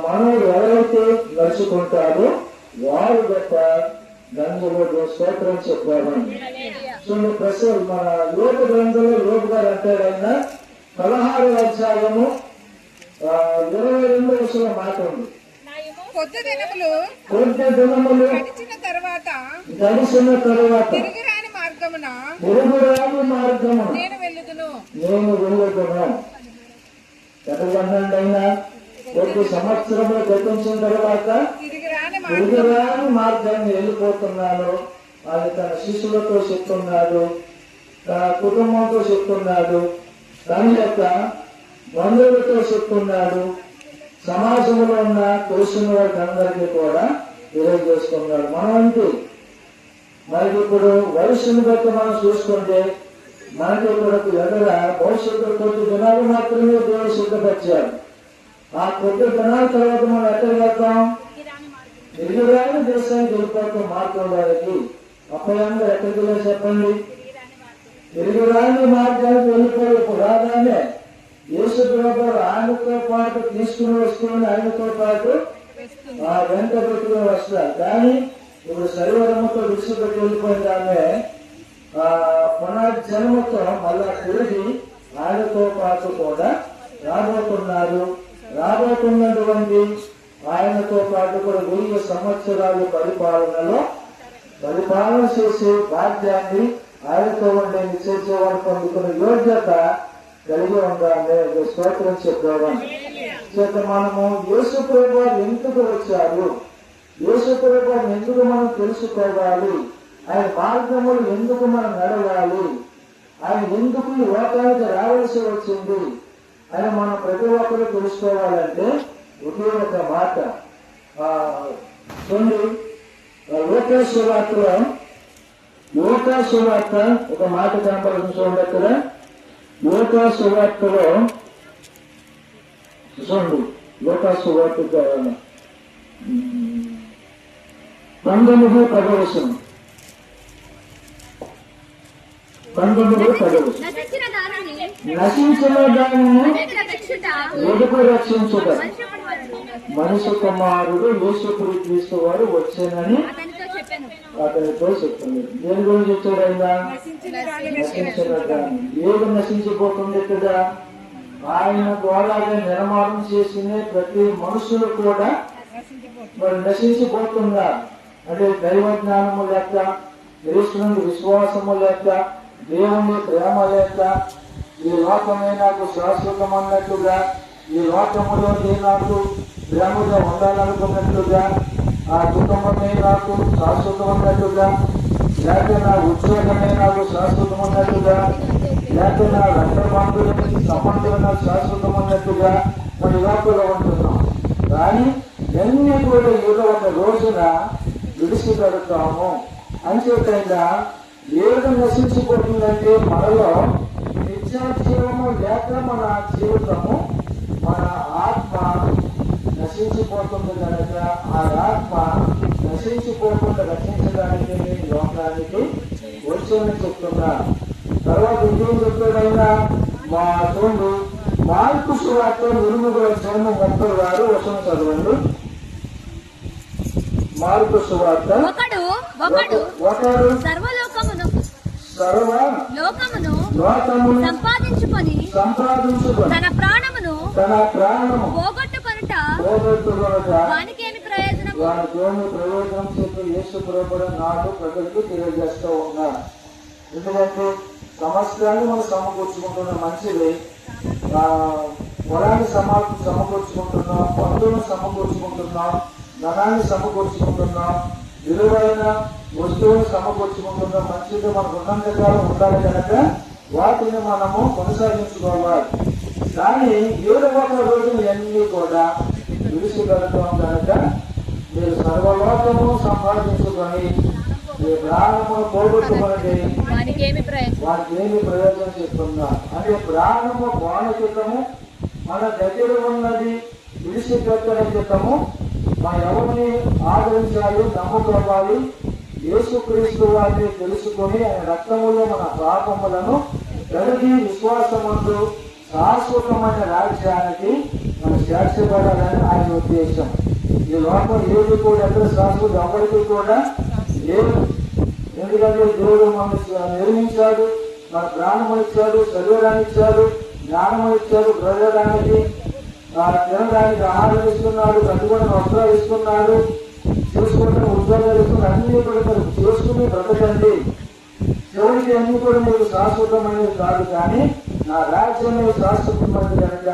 మనవుడు ఎవరైతే నడుచుకుంటారో వారు గొప్ప గంగలో స్తోత్రం చెప్పారు. చూడండి ప్రశ్న మన యోగ గ్రంథంలో యోగ గారు అంటారు, ఆయన 16వ అధ్యాయము 22వ వచనం మాట ఉంది. కొద్ది దినములు గడిచిన తర్వాత తిరిగిరాని మార్గమున నేను వెళ్ళుదును. ఎక్కడికన్నాండి అయినా కొద్ది సంవత్సరములు గతించిన తర్వాత తిరిగిరాని మార్గాన్ని వెళ్ళిపోతున్నాను అని తన శిష్యులతో చెప్తున్నాడు, తన కుటుంబంతో చెప్తున్నాడు, తన యొక్క బంధువులతో చెప్తున్నాడు, సమాజంలో ఉన్న తెలిసిన వారికి అందరికీ కూడా తెలియజేస్తున్నాడు. మనం అంటే మరి ఇప్పుడు వయసును బట్టి మనం చూసుకుంటే మనకి ఇప్పుడు ఎదుర భవిష్యత్తు కొద్ది దినాలు మాత్రమే దేవుడు సిద్ధపరిచాడు. ఆ కొద్ది దినాల తర్వాత మనం ఎక్కడికి వెళ్తాం? తిరిగిరాని దేశానికి వెళ్ళిపోతాం మార్గంలోకి. అప్పయంగా ఎక్కడికి వెళ్ళా చెప్పండి? తిరిగిరాని మార్గానికి వెళ్ళిపోయి రాగానే యేసు ప్రభువు ఆయనతో పాటు తీసుకుని వస్తున్న ఆయనతో పాటు వెంట పెట్టుకుని వస్తారు. కానీ ఇప్పుడు శరీరముతో విడిచిపెట్టి వెళ్ళిపోయిందామే పునర్జన్మతో మళ్ళా తిరిగి ఆయనతో పాటు కూడా రాబోతున్నారు రాబోతున్నటువంటి ఆయనతో పాటు కూడా 1000 సంవత్సరాలు పరిపాలన చేసే భాగ్యాన్ని ఆయనతో ఉండే నిశ్చయించేవాడు పొందుకున్న యోగ్యత కలిగి ఉండాలి. స్తోత్రం చెప్పేవాడు చేత మనము యేసు ప్రభువు ఎందుకు వచ్చారు, యేసు ప్రభువు ఎందుకు మనం తెలుసుకోవాలి, ఆయన మార్గములు ఎందుకు మనం నడవాలి, ఆయన ఎందుకు ఈ లోకానికి రావాల్సి వచ్చింది అని మనం ప్రతి ఒక్కరు తెలుసుకోవాలంటే ఒకే ఒక మాట చూడండి. లూకా సువార్త ఒక మాట కనపడుతుంది చూడండి. అక్కడ లూకా సువార్తలో చూడండి, లూకా సువార్త 19:10 నశించిన దానిని వెదుకు రక్షించుట మనిషి కుమారుడు యేసుక్రీస్తు వారు వచ్చానని అతనితో చెప్తుంది. దేని గురించి వచ్చాడు ఆయన? నశించిన దాన్ని. ఏది నశించిపోతుంది ఇక్కడ? ఆయన ద్వారాగా నిర్మాణం చేసిన ప్రతి మనుషులు కూడా మరి నశించిపోతున్నారు. అంటే దైవ జ్ఞానము లేక, క్రీస్తునందు విశ్వాసము లేక, దేవుని ప్రేమ లేక, ఈ లోకమే నాకు శాశ్వతం అన్నట్టుగా, ఈ లోకములో నాకు ప్రేమగా ఉండాలనుకున్నట్టుగా, ఆ కుటుంబమే నాకు శాశ్వతం అన్నట్టుగా, లేక నా ఉద్యోగమే నాకు శాశ్వతం అన్నట్టుగా, లేక నా రక్తబంధువులకి సంబంధం నాకు శాశ్వతం అన్నట్టుగా మన లోకంలో ఉంటున్నాం. కానీ ఎన్ని కూడా ఏదో ఒక రోజున విడిచిపెడతాము. అంచేతంగా ఏది నశించిపోతుందంటే మనలో నిత్యజీవము లేక మన జీవితము, మన ఆత్మ నశించిపోతుంది కనుక ఆ ఆత్మ నశించిపోకుండా రక్షించడానికి నేను లోకానికి వచ్చానని చెప్తున్నా. తర్వాత ఇంకేం చెప్పాడైనా మా తోడు మార్కు సువార్త 8:36 చదవండి. మార్కు సువార్త ఒకడు సర్వలోకమును సంపాదించుకొని తన ప్రాణమును పోగొట్టుకొనుట వానికేమి ప్రయోజనం చెప్పి యేసు ప్రభువు నాడు ప్రజలకు తెలియజేస్తూ ఉన్నారు. ఎందుకంటే సమస్యలను మనం సమకూర్చుకుంటున్న మంచిది, పొలాన్ని సమకూర్చుకుంటున్నాం, పందులను సమకూర్చుకుంటున్నాం, ధనాన్ని సమకూర్చుకుంటున్నాం, విలువైన వస్తువులను సమకూర్చుకుంటున్నాం. మంచిది మనకు ఉన్నంతగా ఉండాలి కనుక వాటిని మనము కొనసాగించుకోవాలి. కానీ 7వ రోజులు అన్ని కూడా విడిచిపెడతాం కనుక మీరు సర్వలోకము సంపాదించుకొని మీ ప్రాణమును పోగొట్టుకుని వానికి ఏమి ప్రయోజనం చెప్తున్నా అంటే ప్రాణము బాణచితము మన దగ్గర ఉన్నది విడిచిపెట్టడం చిత్తము మన ఎవరిని ఆదరించాలి, నమ్ముకోవాలి. యేసుక్రీస్తు వారిని తెలుసుకొని ఆయన రక్తములో మన పాపములను కలిగి విశ్వాసముందు శాశ్వతమైన రాజ్యానికి మనం చేర్చబడాలని ఆయన ఉద్దేశం. ఈ లోకం ఏది కూడా ఎక్కడ శాశ్వతం ఎవరికి కూడా లేదు. ఎందుకంటే దేవుడు మనల్ని నిర్మించాడు, మన ప్రాణము ఇచ్చాడు, శరీరాన్ని ఇచ్చాడు, జ్ఞానము ఇచ్చాడు, బ్రతకడానికి తినడానికి ఆహారం ఇస్తున్నాడు, కట్టుకుని వస్త్రాలు ఇస్తున్నాడు, చూసుకుంటే ఉద్యోగాలు ఇస్తున్నాడు. అన్ని కూడా మీరు చూసుకుని బ్రతకండి. చివరికి అన్ని కూడా మీకు శాశ్వతమైనది కాదు, కానీ నా రాజ్యం మీకు శాశ్వతమైనది కనుక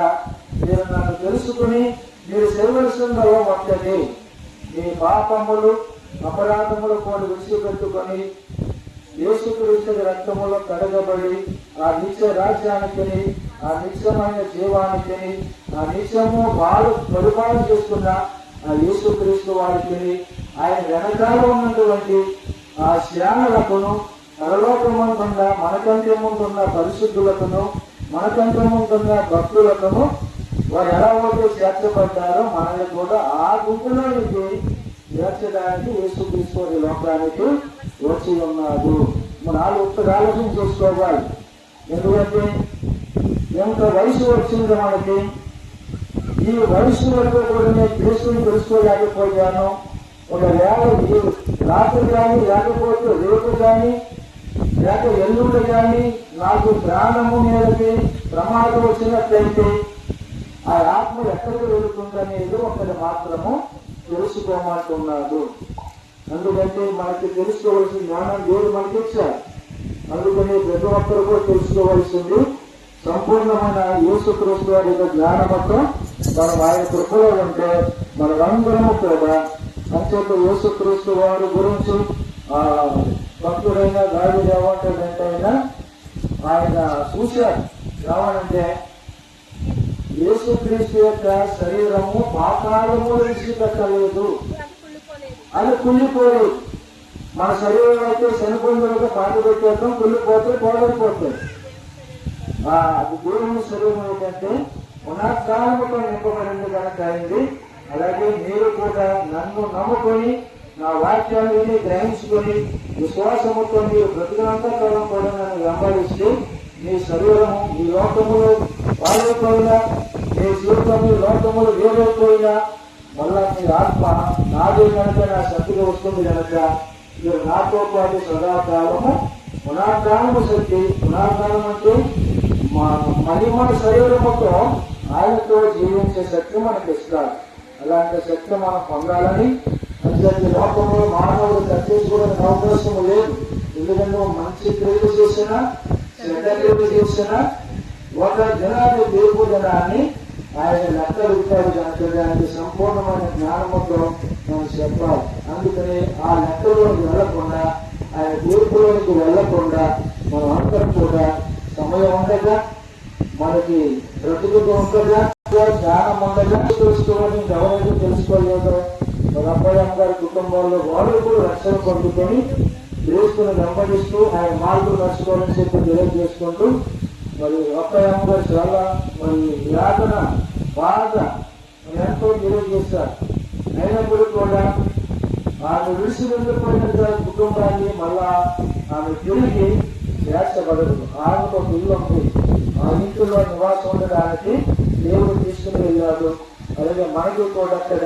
మీరు నన్ను తెలుసుకుని మీరు చేయవలసిందో ఒక్కటి మీ పాపములు అపరాధములు కూడా విడిచిపెట్టుకొని యేసుక్రీస్తు రక్తములో కడగబడి ఆ నిత్య రాజ్యానికి, ఆ నిత్యమైన జీవానికి, ఆ నిత్యము వారు పరిపాలన చేస్తున్న ఆ యేసుక్రీస్తు వారికి ఆయన వెనకాల ఉన్నటువంటి ఆ శ్యామలకును పరలోకమందున్న మనకంటే ముందున్న పరిశుద్ధులకును మనకంటే ముందున్న భక్తులకును వారు ఎలా అయితే చేర్చబడ్డారో మనల్ని కూడా ఆ గుంపులోనికి చేర్చడానికి యేసుక్రీస్తు ఈ లోకానికి వచ్చి ఉన్నాడు. మనం ఆలోచన చేసుకోవాలి. ఎందుకంటే ఎంత వయసు వచ్చింది మనకి, ఈ వయసు వరకు కూడా నేను క్రీస్తుని తెలుసుకోలేకపోయాను. ఒకవేళ ఈ రాత్రి కానీ లేకపోతే రేపు కానీ లేక ఎల్లుండి కానీ నాకు ప్రాణము మీదకి ప్రమాదం వచ్చినట్లయితే ఆ ఆత్మ ఎక్కడికి వెళుతుందనేది ఒకటి మాత్రము తెలుసుకోమంటున్నాడు. అందుకంటే మనకి తెలుసుకోవలసిన జ్ఞానం దేవుడు మనకి ఇచ్చారు. అందుకని ప్రతి ఒక్కరు కూడా తెలుసుకోవలసింది సంపూర్ణమైన యేసుక్రీస్తు వారి యొక్క జ్ఞానమతో మనం ఆయన కృపలో ఉంటే మనమందరము కూడా అంచేత యేసుక్రీస్తు వారి గురించి భక్తుడైన దావీదు ఏమంటాడంటే ఆయన చూశారు ఏమనంటే యేసుక్రీస్తు యొక్క శరీరము పాతాళము విడిచిపెట్టలేదు, అది కుళ్ళిపోలేదు. మన శరీరం అయితే శనిపొందులుగా పాటు పెట్టేద్దాం, కుళ్ళిపోతే పోగలిపోతుంది. అది దేవుని శరీరం ఏంటంటే పునఃకాలముతో నింపబడింది కనుక అయింది. అలాగే మీరు కూడా నన్ను నమ్ముకొని నా వాక్యాలు విని గ్రహించుకొని విశ్వాసముతో మీరు బ్రతుకులంతా కాలం కూడా నన్ను వెంబడిస్తే మీ శరీరము ఈ లోకములు పాడైపోయినా, మీ జీవితం ఈ లోకములు వేరైపోయినా మళ్ళా మీ ఆత్మ నాదే కనుక నా శక్తిగా వస్తుంది కనుక మీరు నాతో పాటు సదాకాలము పునర్కాలము శక్తి. పునర్కాలం అంటే మన శరీరముతో ఆయనతో జీవించే శక్తి మనకి ఇస్తారు. అలాంటి శక్తి మనం పొందాలని అంతే లోకంలో మానవుడు తగ్గించుకోవడానికి అవకాశం లేదు. ఎందుకంటే మంచి క్రియలు చేసినా చెడ్డ క్రియలు చేసినా ఒక జనాన్ని దేవుడు జనాన్ని ఆయన లెక్కలు ఇస్తారు కనుక దానికి సంపూర్ణమైన జ్ఞానముతో మనం చెప్పాలి. అందుకని ఆ లెక్కలోనికి వెళ్లకుండా ఆయన తీర్పులోనికి వెళ్లకుండా మనం అందరం కూడా సమయం ఉండగా మనకి బ్రతుకుతూ ఉండగా జ్ఞానం ఉండగా తెలుసుకోవడం ఎవరైతే తెలుసుకోలేదో మన అబ్బాయి గారి కుటుంబాల్లో వాళ్ళు కూడా రక్షణ పొందుకొని క్రీస్తుని వెంబడిస్తూ ఆయన మార్పులు నడుచుకోవాలని చెప్పి తెలియజేసుకుంటూ మరి అబ్బాయి గారు చాలా మరి యాతన బాధ ఎంతో తెలియజేస్తారు. అయినప్పుడు కూడా ఆమె విడిచి వెళ్ళిపోయిన కుటుంబాన్ని మళ్ళా ఆమె తిరిగి చేర్చబడదు. ఆమెకు ఒక ఇల్లు ఉంది, ఆ ఇంటిలో నివాసం ఉండడానికి దేవుడు తీసుకుని వెళ్ళాడు. అలాగే మనకి కూడా అక్కడ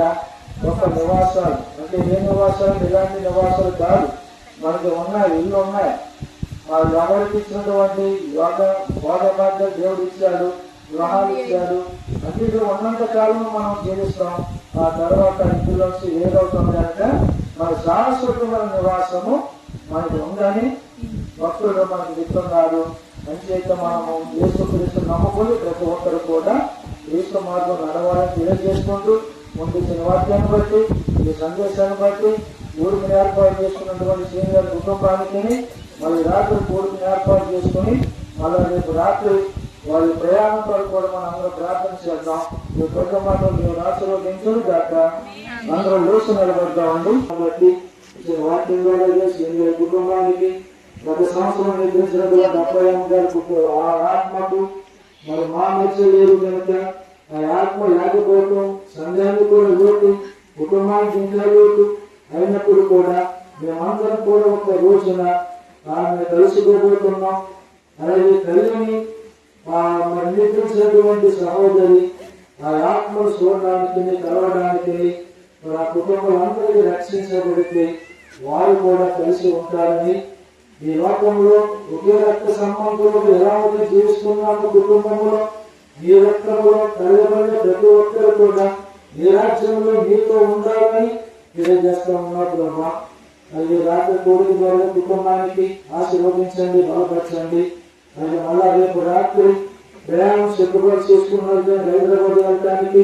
ఒక నివాసాలు అంటే ఏ నివాసాలు ఇలాంటి నివాసాలు కాదు, మనకి ఉన్నాయి, ఇల్లు ఉన్నాయి. ఎవరికి ఇచ్చినటువంటి బాధ్యత దేవుడు ఇచ్చాడు, గృహాలు ఇచ్చాడు. అన్నింటిలో ఉన్నంత కాలం మనం జీవిస్తాం. ఆ తర్వాత ఇంటిలోంచి ఏదవుతాం కనుక మన శాశ్వతమైన నివాసము మనకి ఉందని భక్తులు మనకు చెప్తున్నారు. అంచేత మనము యేసుక్రీస్తు నమ్ముకుని ప్రతి ఒక్కరు కూడా క్రీస్తు మార్గం నడవాలని తెలియజేసుకుంటూ ముందున్న వాక్యాన్ని బట్టి ఈ సందేశాన్ని బట్టి ఊరికి ఏర్పాటు చేసుకున్నటువంటి శ్రీనివారి కుటుంబానికి మళ్ళీ రాత్రి ఊరికి ఏర్పాటు చేసుకుని మళ్ళీ రేపు రాత్రి వాళ్ళ ప్రయాణం కొరకు కూడా మనం అందరూ ప్రార్థన చేద్దాం. ఈ కుటుంబాన్ని మీరు ఆశీర్వదించుడు కాక అందరూ లేచి నిలబడతామండి. కాబట్టి వాక్యం ద్వారా శ్రీనివారి కుటుంబానికి గత సంవత్సరం నిర్మించినటువంటి అబ్బాయి గారి ఆత్మకు మరి మా మధ్య లేదు కనుక ఆ ఆత్మ లేకపోవటం సంఘాన్ని కూడా లోటు, కుటుంబానికి ఇంకా లోటు అయినప్పుడు కూడా మేమందరం కూడా ఒక రోజున ఆమె కలుసుకోబోతున్నాం. అలాగే తల్లిని మరి నిర్మించినటువంటి సహోదరి ఆ ఆత్మను చూడడానికి కలవడానికి మరి ఆ కుటుంబాలందరికీ రక్షించబడితే వారు కూడా కలిసి ఉంటారని, ఈ లోకంలో ఒకే రక్త సంబంధంలో ఎలా ఉంటే జీవిస్తున్నాము కుటుంబంలో ఈ రక్తంలో తల్లిదండ్రులు ప్రతి ఒక్కరు కూడా ఈ రాజ్యంలో మీతో ఉండాలని తెలియజేస్తా ఉన్నప్పుడు అమ్మా అది రాత్రి కోడి ద్వారా కుటుంబానికి ఆశీర్వదించండి, బలపరచండి. అది మళ్ళా రేపు రాత్రి ప్రయాణం సిద్ధపడి చేసుకున్నారు హైదరాబాద్ వెళ్ళడానికి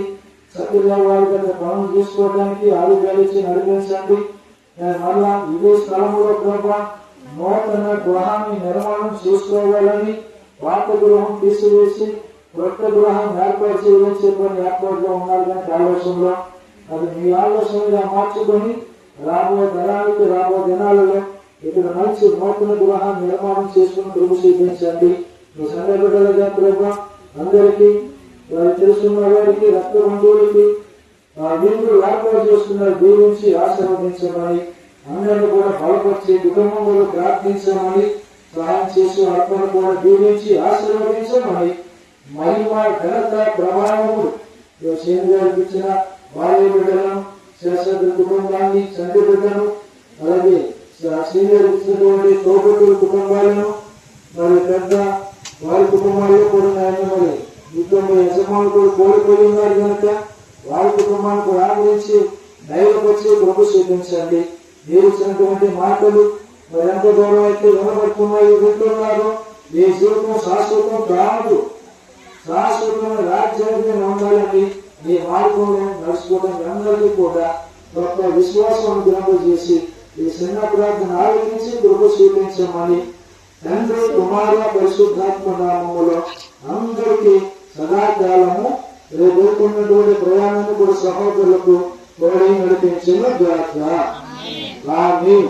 సత్యంగా వారి పనులు చూసుకోవడానికి ఆరోగ్యాలు ఇచ్చి నడిపించండి. మళ్ళా ఇదే స్థలంలో ప్రభా నూతన గృహాన్ని నిర్మాణం చేసుకోవాలని పాత గృహం తీసివేసి కొత్త గృహం ఏర్పాటు చేయాలని చెప్పని ఏర్పాటులో ఉన్నారు. కానీ ఆలోచనలో అది మీ ఆలోచనగా మార్చుకొని రాబోయే తరానికి రాబోయే దినాలలో ఇక్కడ మంచి నూతన గృహాన్ని నిర్మాణం చేసుకుని ప్రభు చూపించండి. మీ సంఘ బిడ్డలుగా ప్రభు అందరికీ తెలుసుకున్న వారికి రక్త బంధువులకి వీళ్ళు ఏర్పాటు చేసుకున్నారు దీవించి ఆశీర్వదించమని అందరినీ కూడా బలపరిచి కుటుంబంలో ప్రార్థించమని సహాయం చేసి అర్పణ కూడా దీవించి ఆశీర్వదించమని మహిమ ఘనత ప్రభావములు గారికి ఇచ్చిన భార్య బిడ్డలను శాశ్వత కుటుంబాన్ని సంధి బిడ్డను అలాగే సీనియర్ ఇచ్చినటువంటి తోబుట్టుల కుటుంబాలను మరి పెద్ద వారి కుటుంబాల్లో కూడా ఆయన మరి మీతో మీ యజమానులు కూడా కోల్పోయి ఉన్నారు కనుక వారి కుటుంబాన్ని కూడా ఆదరించి ధైర్యపరిచి ప్రభు చూపించండి. మీరు ఇచ్చినటువంటి మాటలు మరి ఎంత దూరం అయితే వినబడుతున్నాయి వింటున్నారు. మీ జీవితం శాశ్వతం కాదు, శాశ్వతమైన రాజ్యాన్ని ఉండాలని మీ మార్గంలో నడుచుకోవడానికి అందరికీ కూడా గొప్ప విశ్వాసం గ్రహం చేసి ఈ చిన్న ప్రార్థన ఆలోచించి ప్రభు స్వీకరించమని తండ్రి కుమార పరిశుద్ధాత్మ నామములో అందరికీ సదాకాలము రేపున్నటువంటి ప్రయాణాన్ని కూడా సహోదరులకు తోడై నడిపించిన గాక. ఆమేన్.